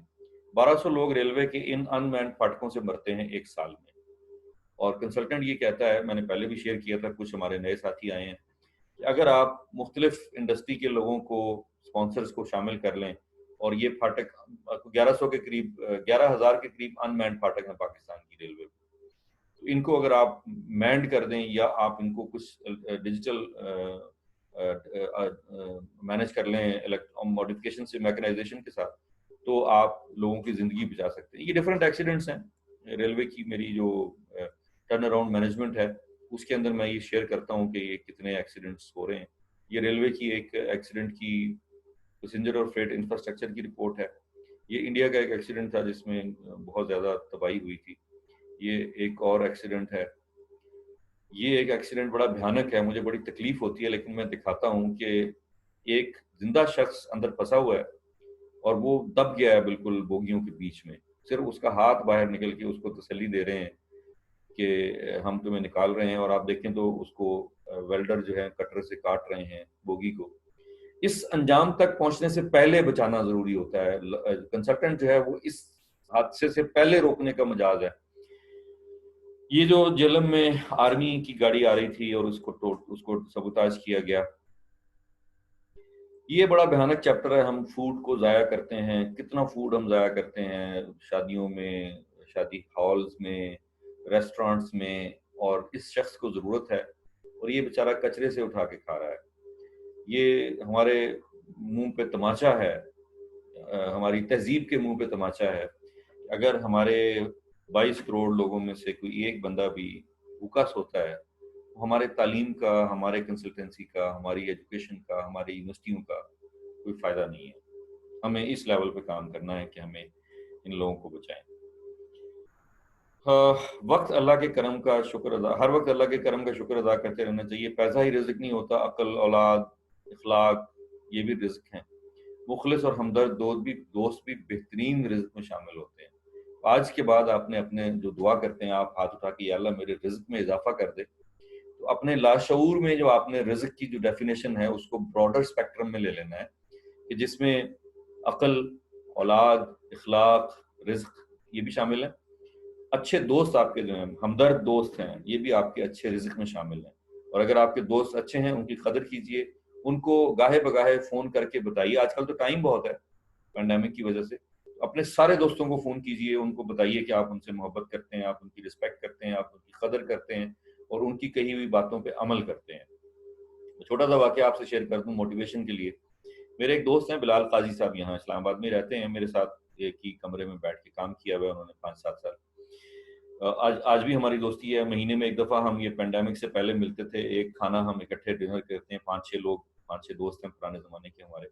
Speaker 1: 1200 लोग रेलवे के इन अनमैन्ड फाटकों से मरते हैं एक साल में। और कंसल्टेंट ये कहता है, मैंने पहले भी शेयर किया था, कुछ हमारे नए साथी आए हैं, कि अगर आप मुख्तलिफ इंडस्ट्री के लोगों को, स्पॉन्सर्स को शामिल कर लें और ये फाटक 1100 के करीब, 11,000 के करीब अनमैन्ड फाटक हैं पाकिस्तान की रेलवे में, तो इनको अगर आप मैंड कर दें या आप इनको कुछ डिजिटल मैनेज कर लें मॉडिफिकेशन से, मैकेनाइजेशन के साथ, तो आप लोगों की जिंदगी बचा सकते हैं। ये डिफरेंट एक्सीडेंट्स हैं। रेलवे की मेरी जो टर्न अराउंड मैनेजमेंट है उसके अंदर मैं ये शेयर करता हूँ कि ये कितने एक्सीडेंट्स हो रहे हैं। ये रेलवे की एक एक्सीडेंट की पैसेंजर और फ्रेट इंफ्रास्ट्रक्चर की रिपोर्ट है। ये इंडिया का एक एक्सीडेंट था जिसमें बहुत ज्यादा तबाही हुई थी। ये एक और एक्सीडेंट है। ये एक एक्सीडेंट बड़ा भयानक है, मुझे बड़ी तकलीफ होती है, लेकिन मैं दिखाता हूँ कि एक जिंदा शख्स अंदर फंसा हुआ है और वो दब गया है बिल्कुल बोगियों के बीच में। सिर्फ उसका हाथ बाहर निकल के उसको तसल्ली दे रहे हैं कि हम तुम्हें निकाल रहे हैं, और आप देखें तो उसको वेल्डर जो है कटर से काट रहे हैं बोगी को। इस अंजाम तक पहुंचने से पहले बचाना जरूरी होता है। कंसल्टेंट जो है वो इस हादसे से पहले रोकने का मजाज है। ये जो जेलम में आर्मी की गाड़ी आ रही थी और उसको सबूताज किया गया, ये बड़ा भयानक चैप्टर है। हम फूड को जाया करते हैं, कितना फूड हम जाया करते हैं शादियों में, शादी हॉल्स में, रेस्टोरेंट्स में, और इस शख्स को जरूरत है और ये बेचारा कचरे से उठा के खा रहा है। ये हमारे मुंह पे तमाचा है, हमारी तहजीब के मुंह पे तमाचा है। अगर हमारे 22 करोड़ लोगों में से कोई एक बंदा भी भूखा सोता है, तो हमारे तालीम का, हमारे कंसल्टेंसी का, हमारी एजुकेशन का, हमारी यूनिवर्सिटियों का कोई फायदा नहीं है। हमें इस लेवल पे काम करना है कि हमें इन लोगों को बचाएं। वक्त अल्लाह के करम का शुक्र अदा, हर वक्त अल्लाह के करम का शुक्र अदा करते रहना चाहिए। पैसा ही रिज़्क नहीं होता, अक्ल, औलाद, इखलाक, ये भी रिज़्क हैं। मुखलिस और हमदर्द दोस्त भी बेहतरीन रिज़्क में शामिल होते हैं। आज के बाद आपने अपने जो दुआ करते हैं, आप हाथ उठा के, या अल्लाह मेरे रिज़्क में इजाफा कर दे, तो अपने लाशऊर में जो आपने रिज़्क की जो डेफिनेशन है उसको ब्रॉडर स्पेक्ट्रम में ले लेना है कि जिसमें अक्ल, औलाद, इखलाक, रिज़्क ये भी शामिल है। अच्छे दोस्त आपके जो हैं, हमदर्द दोस्त हैं, ये भी आपके अच्छे रिज़्क में शामिल हैं। और अगर आपके दोस्त अच्छे हैं, उनकी कदर कीजिए, उनको गाहे-बगाहे फ़ोन करके बताइए। आजकल तो टाइम बहुत है पैंडेमिक की वजह से। अपने सारे दोस्तों को फ़ोन कीजिए, उनको बताइए कि आप उनसे मोहब्बत करते हैं, आप उनकी रिस्पेक्ट करते हैं, आप उनकी कदर करते हैं और उनकी कही हुई बातों पे अमल करते हैं। छोटा-सा वाक़या आपसे शेयर कर दूँ मोटिवेशन के लिए। मेरे एक दोस्त हैं बिलाल काज़ी साहब, यहाँ इस्लामाबाद में रहते हैं, मेरे साथ एक ही कमरे में बैठ के काम किया हुआ है उन्होंने 5-7 साल। आज आज भी हमारी दोस्ती है, महीने में 1 दफ़ा हम ये पैंडेमिक से पहले मिलते थे, एक खाना हम इकट्ठे डिनर करते हैं, 5-6 लोग, 5-6 दोस्त हैं पुराने ज़माने के हमारे।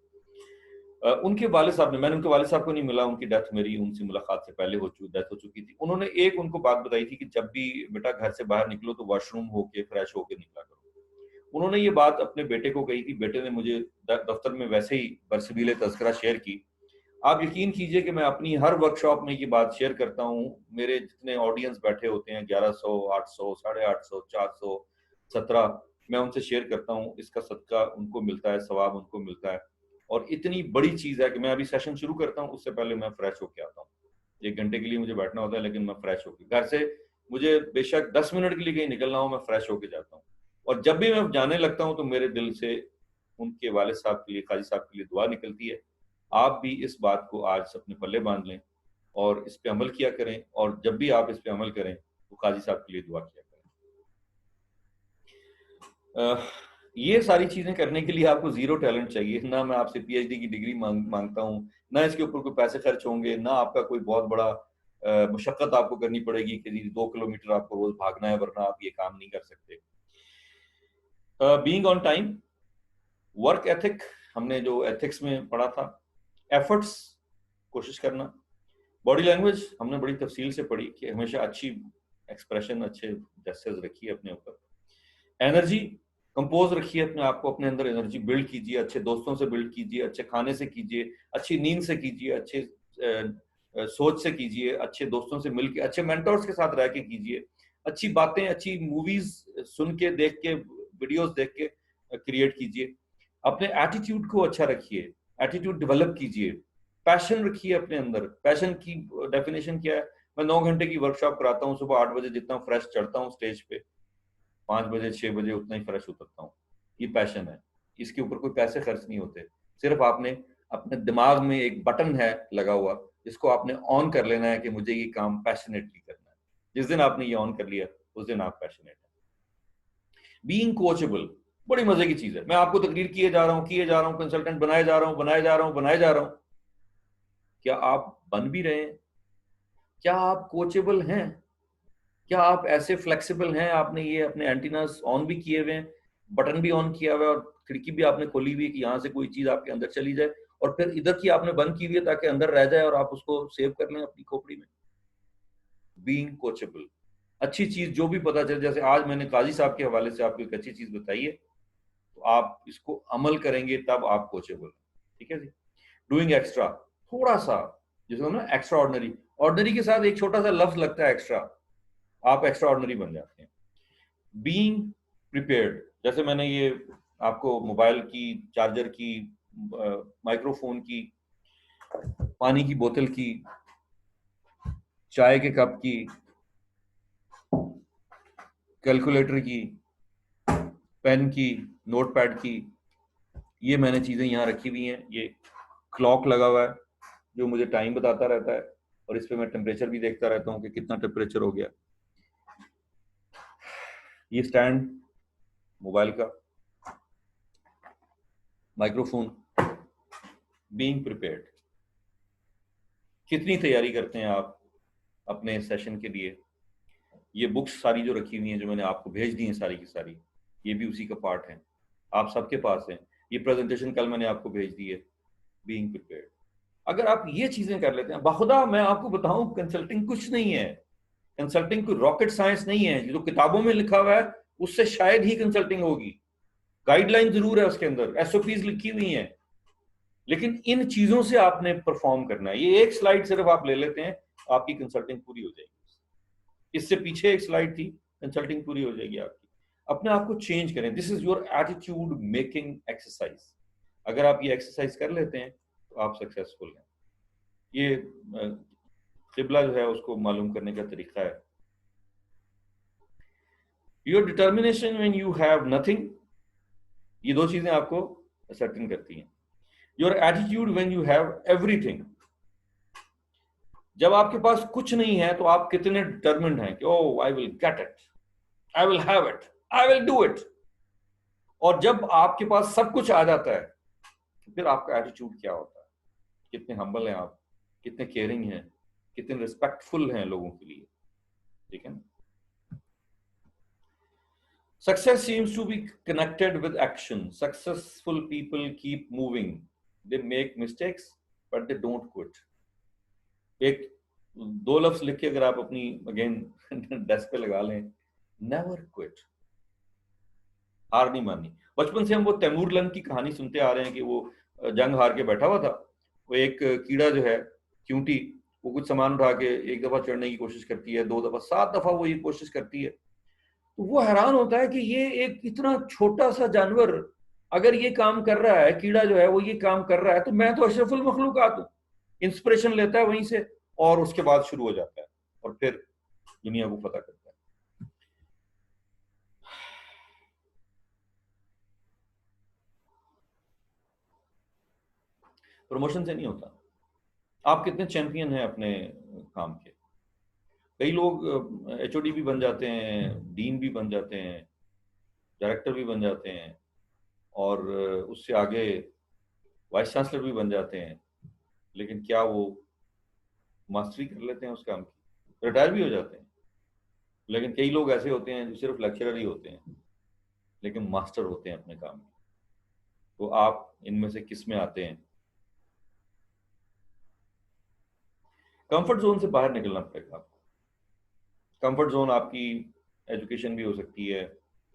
Speaker 1: उनके वालिद साहब ने, मैंने उनके वालिद साहब को नहीं मिला, उनकी डेथ मेरी उनसे मुलाकात से पहले डेथ हो चुकी थी। उन्होंने एक उनको बात बताई थी कि जब भी बेटा घर से बाहर निकलो तो वॉशरूम होके, फ्रेश होके निकला करो। उन्होंने ये बात अपने बेटे को कही थी, बेटे ने मुझे दफ्तर में वैसे ही बरसबील तज़किरा शेयर की। आप यकीन कीजिए कि मैं अपनी हर वर्कशॉप में ये बात शेयर करता हूँ। मेरे जितने ऑडियंस बैठे होते हैं 1100, 800, 850, 400, 17, मैं उनसे शेयर करता हूँ। इसका सदका उनको मिलता है, सवाब उनको मिलता है। और इतनी बड़ी चीज़ है कि मैं अभी सेशन शुरू करता हूँ, उससे पहले मैं फ्रेश होके आता हूँ। 1 घंटे के लिए मुझे बैठना होता है, लेकिन मैं फ्रेश होके, घर से मुझे बेशक 10 मिनट के लिए कहीं निकलना हो, मैं फ्रेश होके जाता हूँ। और जब भी मैं जाने लगता हूँ तो मेरे दिल से उनके वालिद साहब के लिए, काज़ी साहब के लिए दुआ निकलती है। आप भी इस बात को आज अपने पल्ले बांध लें और इस पे अमल किया करें, और जब भी आप इस पे अमल करें तो काज़ी साहब के लिए दुआ किया करें। ये सारी चीज़ें करने के लिए आपको ज़ीरो टैलेंट चाहिए, ना मैं आपसे पीएचडी की डिग्री माँगता हूँ, ना इसके ऊपर कोई पैसे खर्च होंगे, ना आपका कोई बहुत बड़ा मशक्कत आपको करनी पड़ेगी कि जी 2 किलोमीटर आपको रोज़ भागना है, वरना आप ये काम नहीं कर सकते। Being on time, work ethic, हमने जो एथिक्स में पढ़ा था, एफर्ट्स, कोशिश करना, बॉडी लैंग्वेज हमने बड़ी तफसील से पढ़ी कि हमेशा अच्छी एक्सप्रेशन, अच्छे जेस्चर्स रखिए अपने ऊपर। एनर्जी, कंपोज रखिए अपने आप को, अपने अंदर एनर्जी बिल्ड कीजिए, अच्छे दोस्तों से बिल्ड कीजिए, अच्छे खाने से कीजिए, अच्छी नींद से कीजिए, अच्छे सोच से कीजिए, अच्छे दोस्तों से मिलके, अच्छे मेंटर्स के साथ रह के कीजिए, अच्छी बातें, अच्छी मूवीज सुन के, देख के, वीडियोस देख के क्रिएट कीजिए। अपने एटीट्यूड को अच्छा रखिए, एटीट्यूड डेवलप कीजिए, पैशन रखिए अपने अंदर। पैशन की डेफिनेशन क्या है? मैं 9 घंटे की वर्कशॉप कराता हूँ, सुबह 8 बजे जितना फ्रेश चढ़ता हूँ स्टेज पे, 5 बजे 6 बजे उतना ही फ्रेश उतरता हूँ। ये पैशन है, इसके ऊपर कोई पैसे खर्च नहीं होते। सिर्फ आपने अपने दिमाग में एक बटन है लगा हुआ, जिसको आपने ऑन कर लेना है कि मुझे ये काम पैशनेटली करना है। जिस दिन आपने ये ऑन कर लिया, उस दिन आप पैशनेट हैं। बीइंग कोचेबल, बड़ी मजे की चीज है। मैं आपको तकरीर किए जा रहा हूँ, कंसल्टेंट बनाए जा रहा हूँ, बनाए जा रहा हूँ। क्या आप बन भी रहे हैं? क्या आप कोचेबल हैं? क्या आप ऐसे फ्लेक्सिबल हैं? आपने ये अपने एंटीनास ऑन भी किए हुए हैं, बटन भी ऑन किया हुआ है, और खिड़की भी आपने खोली हुई है कि यहाँ से कोई चीज आपके अंदर चली जाए, और फिर इधर की आपने बंद की हुई है ताकि अंदर रह जाए और आप उसको सेव कर लें अपनी खोपड़ी में। बीइंग कोचेबल, अच्छी चीज जो भी पता चले, जैसे आज मैंने काजी साहब के हवाले से आपको एक अच्छी चीज बताई है, तो आप इसको अमल करेंगे तब आप कोचेबल। ठीक है जी। डूइंग एक्स्ट्रा, थोड़ा सा, जिसको ना एक्स्ट्रा ऑर्डिनरी, ऑर्डिनरी के साथ एक छोटा सा लफ्ज लगता है एक्स्ट्रा, आप एक्स्ट्रा ऑर्डिनरी बन जाते हैं। बीइंग प्रिपेयर्ड, जैसे मैंने ये आपको मोबाइल की, चार्जर की, माइक्रोफोन की, पानी की बोतल की, चाय के कप की, कैलकुलेटर की, पेन की, नोटपैड की, ये मैंने चीजें यहाँ रखी हुई हैं। ये क्लॉक लगा हुआ है जो मुझे टाइम बताता रहता है, और इस पे मैं टेम्परेचर भी देखता रहता हूँ कि कितना टेम्परेचर हो गया। ये स्टैंड मोबाइल का, माइक्रोफोन। बीइंग प्रिपेयर्ड, कितनी तैयारी करते हैं आप अपने सेशन के लिए? ये बुक्स सारी जो रखी हुई हैं, जो मैंने आपको भेज दी हैं सारी की सारी, ये भी उसी का पार्ट है, आप सबके पास है। ये प्रेजेंटेशन कल मैंने आपको भेज दी है। बीइंग प्रिपेयर्ड, अगर आप ये चीजें कर लेते हैं, बाखुदा मैं आपको बताऊं, कंसल्टिंग कुछ नहीं है। कंसल्टिंग कोई रॉकेट साइंस नहीं है। जो किताबों में लिखा हुआ है उससे शायद ही कंसल्टिंग होगी। गाइडलाइन जरूर है उसके अंदर, एसओपीज लिखी हुई हैं, लेकिन इन चीजों से आपने परफॉर्म करना है। ये एक स्लाइड सिर्फ आप ले लेते हैं, आपकी कंसल्टिंग पूरी हो जाएगी। इससे पीछे एक स्लाइड थी, कंसल्टिंग पूरी हो जाएगी आपकी। अपने आप को चेंज करें। This is your attitude making exercise. अगर आप ये एक्सरसाइज कर लेते हैं तो आप सक्सेसफुल हैं। ये किबला जो है उसको मालूम करने का तरीका है। Your determination when you have nothing, ये दो चीजें आपको सर्टेन करती हैं। Your attitude when you have everything, जब आपके पास कुछ नहीं है तो आप कितने डिटर्मिन्ड हैं कि oh I will get it, I will have it, I will do it. और जब आपके पास सब कुछ आ जाता है तो फिर आपका एटीट्यूड क्या होता है, कितने हम्बल हैं आप, कितने केयरिंग हैं, कितने रिस्पेक्टफुल हैं लोगों के लिए, ठीक है। Success seems to be connected with action. Successful people keep moving. They make mistakes, but they don't quit. एक दो लफ्ज लिख के अगर आप अपनी अगेन डेस्क पे लगा लें, नेवर क्विट, हार नहीं माननी। बचपन से हम वो तैमूर लंग की कहानी सुनते आ रहे हैं कि वो जंग हार के बैठा हुआ था, वो एक कीड़ा जो है क्यूंटी, वो कुछ सामान उठा के एक दफा चढ़ने की कोशिश करती है, 2 दफा, 7 दफा वो ये कोशिश करती है, तो वो हैरान होता है कि ये एक इतना छोटा सा जानवर अगर ये काम कर रहा है, कीड़ा जो है वो ये काम कर रहा है, तो मैं तो अशरफुल मखलूकात हूँ। इंस्पिरेशन लेता है वहीं से और उसके बाद शुरू हो जाता है और फिर दुनिया को पता करता है। प्रमोशन से नहीं होता, आप कितने चैंपियन हैं अपने काम के। कई लोग एचओडी भी बन जाते हैं, डीन भी बन जाते हैं, डायरेक्टर भी बन जाते हैं और उससे आगे वाइस चांसलर भी बन जाते हैं, लेकिन क्या वो मास्टरी कर लेते हैं उस काम की, रिटायर भी हो जाते हैं। लेकिन कई लोग ऐसे होते हैं जो सिर्फ लेक्चरर ही होते हैं लेकिन मास्टर होते हैं अपने काम में। तो आप इनमें से किस में आते हैं? कंफर्ट जोन से बाहर निकलना पड़ेगा आपको। कंफर्ट जोन आपकी एजुकेशन भी हो सकती है,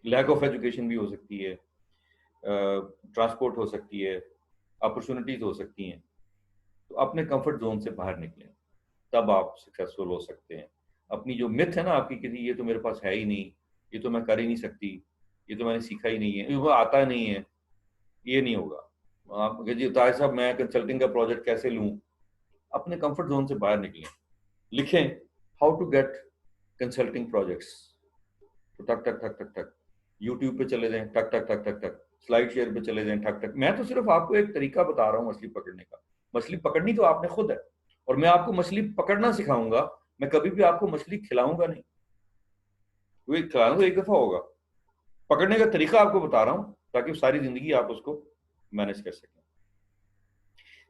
Speaker 1: लैक ऑफ एजुकेशन भी हो सकती है, ट्रांसपोर्ट हो सकती है, अपॉर्चुनिटीज हो सकती हैं। तो अपने कंफर्ट जोन से बाहर निकलें, तब आप सक्सेसफुल हो सकते हैं। अपनी जो मिथ है ना आपकी कि ये तो मेरे पास है ही नहीं, ये तो मैं कर ही नहीं सकती, ये तो मैंने सीखा ही नहीं है, वो आता नहीं है, ये नहीं होगा। आप जी ताज साहब मैं कंसल्टिंग का प्रोजेक्ट कैसे लूं? अपने कंफर्ट जोन से बाहर निकलें, लिखें how to get consulting projects, तो टक टक टक टक टक यूट्यूब पे चले जाएं, टक टक टक टक टक स्लाइड शेयर पे चले जाएं, ठक ठक। मैं तो सिर्फ आपको एक तरीका बता रहा हूँ मछली पकड़ने का। मछली पकड़नी तो आपने खुद है और मैं आपको मछली पकड़ना सिखाऊंगा, मैं कभी भी आपको मछली खिलाऊंगा नहीं। वो खिलाना तो एक दफा होगा, पकड़ने का तरीका आपको बता रहा हूँ ताकि सारी जिंदगी आप उसको मैनेज कर सकें।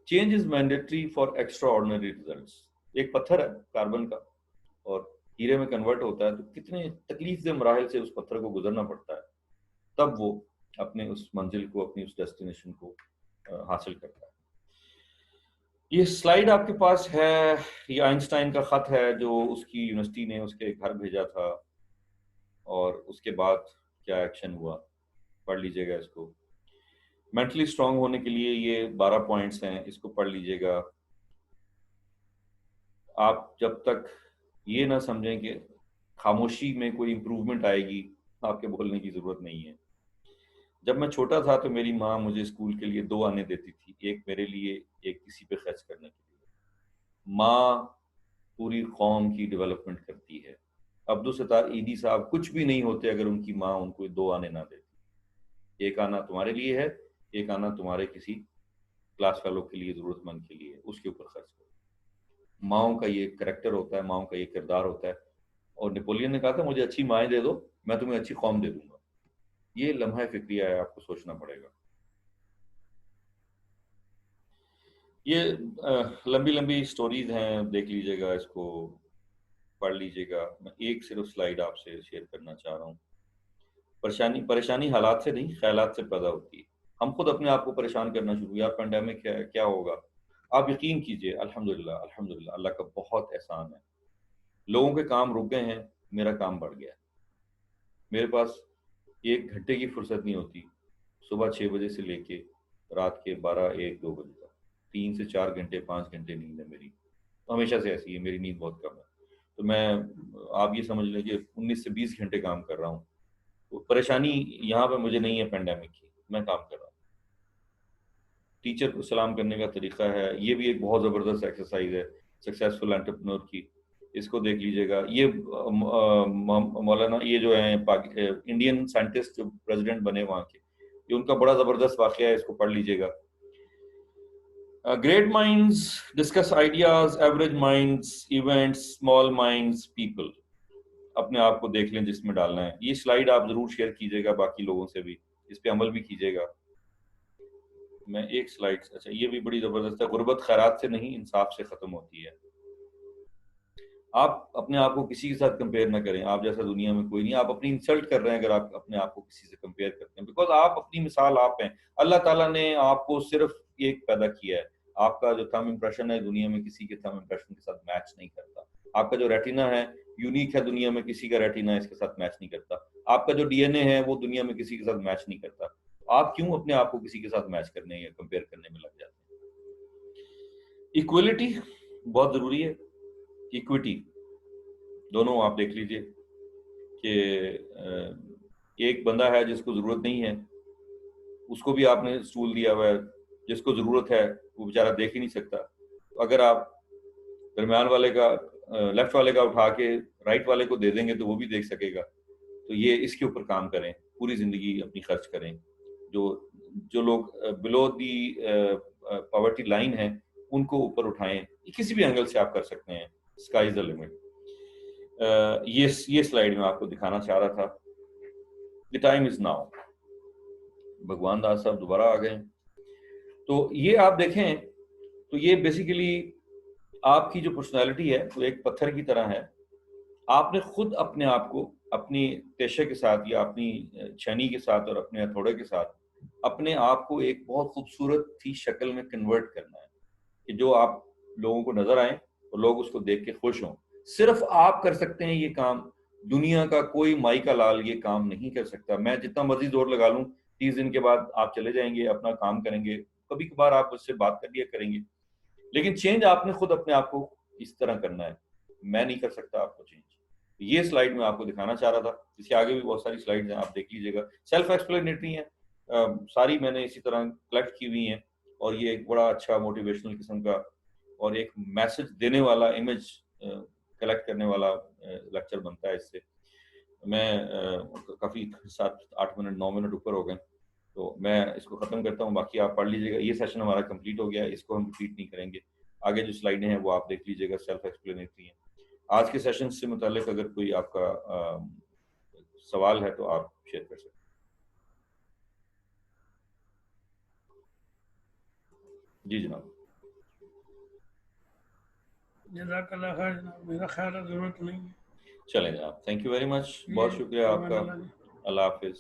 Speaker 1: Change is mandatory for extra ordinary result. एक पत्थर है कार्बन का और हीरे में कन्वर्ट होता है, तो कितने तकलीफ से मराहल से उस पत्थर को गुजरना पड़ता है, तब वो अपने उस मंजिल को, अपनी उस डेस्टिनेशन को हासिल करता है। ये स्लाइड आपके पास है, ये आइंस्टाइन का खत है जो उसकी यूनिवर्सिटी ने उसके घर भेजा था और उसके बाद क्या एक्शन हुआ, पढ़ लीजिएगा इसको। मेंटली स्ट्रांग होने के लिए ये 12 पॉइंट्स हैं, इसको पढ़ लीजिएगा। आप जब तक ये ना समझें कि खामोशी में कोई इंप्रूवमेंट आएगी, आपके बोलने की जरूरत नहीं है। जब मैं छोटा था तो मेरी माँ मुझे स्कूल के लिए 2 आने देती थी, एक मेरे लिए, एक किसी पे खर्च करने के लिए। माँ पूरी कौम की डेवलपमेंट करती है। अब्दुल सत्तार ईदी साहब कुछ भी नहीं होते अगर उनकी माँ उनको 2 आने ना देती। एक आना तुम्हारे लिए है, एक आना तुम्हारे किसी क्लास फेलो के लिए, जरूरतमंद के लिए, उसके ऊपर खर्च करो। माओ का ये करेक्टर होता है, माओ का ये किरदार होता है। और नेपोलियन ने कहा था मुझे अच्छी माएँ दे दो, मैं तुम्हें अच्छी कौम दे दूंगा। ये लम्हा फिक्रिया है, आपको सोचना पड़ेगा। ये लंबी लंबी स्टोरीज हैं, देख लीजिएगा, इसको पढ़ लीजिएगा। मैं एक सिर्फ स्लाइड आपसे शेयर करना चाह रहा हूँ। परेशानी परेशानी हालात से नहीं, ख्यालात से पैदा होती है। हम खुद अपने आप को परेशान करना शुरू, यार पेंडेमिक है, क्या होगा। आप यकीन कीजिए, अल्हम्दुलिल्लाह अल्हम्दुलिल्लाह, अल्लाह का बहुत एहसान है। लोगों के काम रुक गए हैं, मेरा काम बढ़ गया। मेरे पास 1 घंटे की फुर्सत नहीं होती सुबह 6 बजे से लेके रात के 12, 1, 2 बजे तक। 3 से 4 घंटे, 5 घंटे नींद है मेरी, हमेशा से ऐसी है, मेरी नींद बहुत कम है। तो मैं, आप ये समझ लें कि 19 से 20 घंटे काम कर रहा हूँ। तो परेशानी यहाँ पे मुझे नहीं है पेंडेमिक की, मैं काम कर रहा हूँ। टीचर को सलाम करने का तरीका है, ये भी एक बहुत ज़बरदस्त एक्सरसाइज है। सक्सेसफुल एंटरप्रेन्योर की, इसको देख लीजिएगा। ये मौलाना ये जो है इंडियन साइंटिस्ट जो प्रेसिडेंट बने वहाँ के, ये उनका बड़ा जबरदस्त वाकया है, इसको पढ़ लीजिएगा। Great minds discuss ideas, average minds events, small minds people. अपने आप को देख लें जिसमें डालना है। ये स्लाइड आप जरूर शेयर कीजिएगा बाकी लोगों से भी, इस पे अमल भी कीजिएगा। मैं एक स्लाइड, अच्छा ये भी बड़ी जबरदस्त है, गुर्बत खैरात से नहीं इंसाफ से खत्म होती है। आप अपने आप को किसी के साथ कंपेयर ना करें, आप जैसा दुनिया में कोई नहीं। आप अपनी इंसल्ट कर रहे हैं अगर आप अपने आप को किसी से कंपेयर करते हैं, बिकॉज आप अपनी मिसाल आप हैं। अल्लाह ताला ने आपको सिर्फ एक पैदा किया है, आपका जो थंब इंप्रेशन है दुनिया में किसी के थंब इंप्रेशन के साथ मैच नहीं करता। आपका जो रेटिना है यूनिक है, दुनिया में किसी का रेटिना इसके साथ मैच नहीं करता। आपका जो डीएनए है वो दुनिया में किसी के साथ मैच नहीं करता। आप क्यों अपने आप को किसी के साथ मैच करने या कंपेयर करने में लग जाते हैं। इक्वलिटी बहुत जरूरी है, इक्विटी दोनों आप देख लीजिए कि एक बंदा है जिसको जरूरत नहीं है, उसको भी आपने स्टूल दिया हुआ है, जिसको जरूरत है वो बेचारा देख ही नहीं सकता। तो अगर आप दरम्यान वाले का लेफ्ट वाले का उठा के राइट वाले को दे देंगे तो वो भी देख सकेगा। तो ये इसके ऊपर काम करें, पूरी जिंदगी अपनी खर्च करें। जो लोग बिलो दी पॉवर्टी लाइन है उनको ऊपर उठाएं, किसी भी एंगल से आप कर सकते हैं। Sky is the limit. ये स्लाइड में आपको दिखाना चाह रहा था। The time is now. भगवान दास साहब दोबारा आ गए। तो ये आप देखें तो ये बेसिकली आपकी जो पर्सनालिटी है वो एक पत्थर की तरह है। आपने खुद अपने आप को अपनी पेशे के साथ या अपनी छनी के साथ और अपने हथौड़े के साथ अपने आप को एक बहुत खूबसूरत सी शक्ल में कन्वर्ट करना है कि जो आप लोगों को नजर आए और लोग उसको देख के खुश हों। सिर्फ आप कर सकते हैं ये काम, दुनिया का कोई माई का लाल ये काम नहीं कर सकता। मैं जितना मर्जी जोर लगा लूं, 30 दिन के बाद आप चले जाएंगे, अपना काम करेंगे, कभी कभार आप उससे बात कर लिया करेंगे, लेकिन चेंज आपने खुद अपने आप को इस तरह करना है। मैं नहीं कर सकता आपको चेंज। ये स्लाइड में आपको दिखाना चाह रहा था। इसके आगे भी बहुत सारी स्लाइड्स हैं, आप देख लीजिएगा। सेल्फ एक्सप्लेनेटरी है, सारी मैंने इसी तरह कलेक्ट की हुई हैं, और ये एक बड़ा अच्छा मोटिवेशनल किस्म का और एक मैसेज देने वाला, इमेज कलेक्ट करने वाला लेक्चर बनता है इससे। मैं काफ़ी 7-8 मिनट 9 मिनट ऊपर हो गए, तो मैं इसको ख़त्म करता हूँ। बाकी आप पढ़ लीजिएगा। ये सेशन हमारा कंप्लीट हो गया है, इसको हम रिपीट नहीं करेंगे। आगे जो स्लाइडें हैं वो आप देख लीजिएगा, सेल्फ एक्सप्लेनेटरी हैं। आज के सेशन से मुतालिक अगर कोई आपका सवाल है तो आप शेयर कर सकते हैं। जी जनाब।
Speaker 2: जज़ाकल्लाह खैर जनाब, मेरा ख्याल है ज़रूरत नहीं है।
Speaker 1: चलें जनाब, थैंक यू वेरी मच, बहुत शुक्रिया आपका। अल्लाह हाफिज़।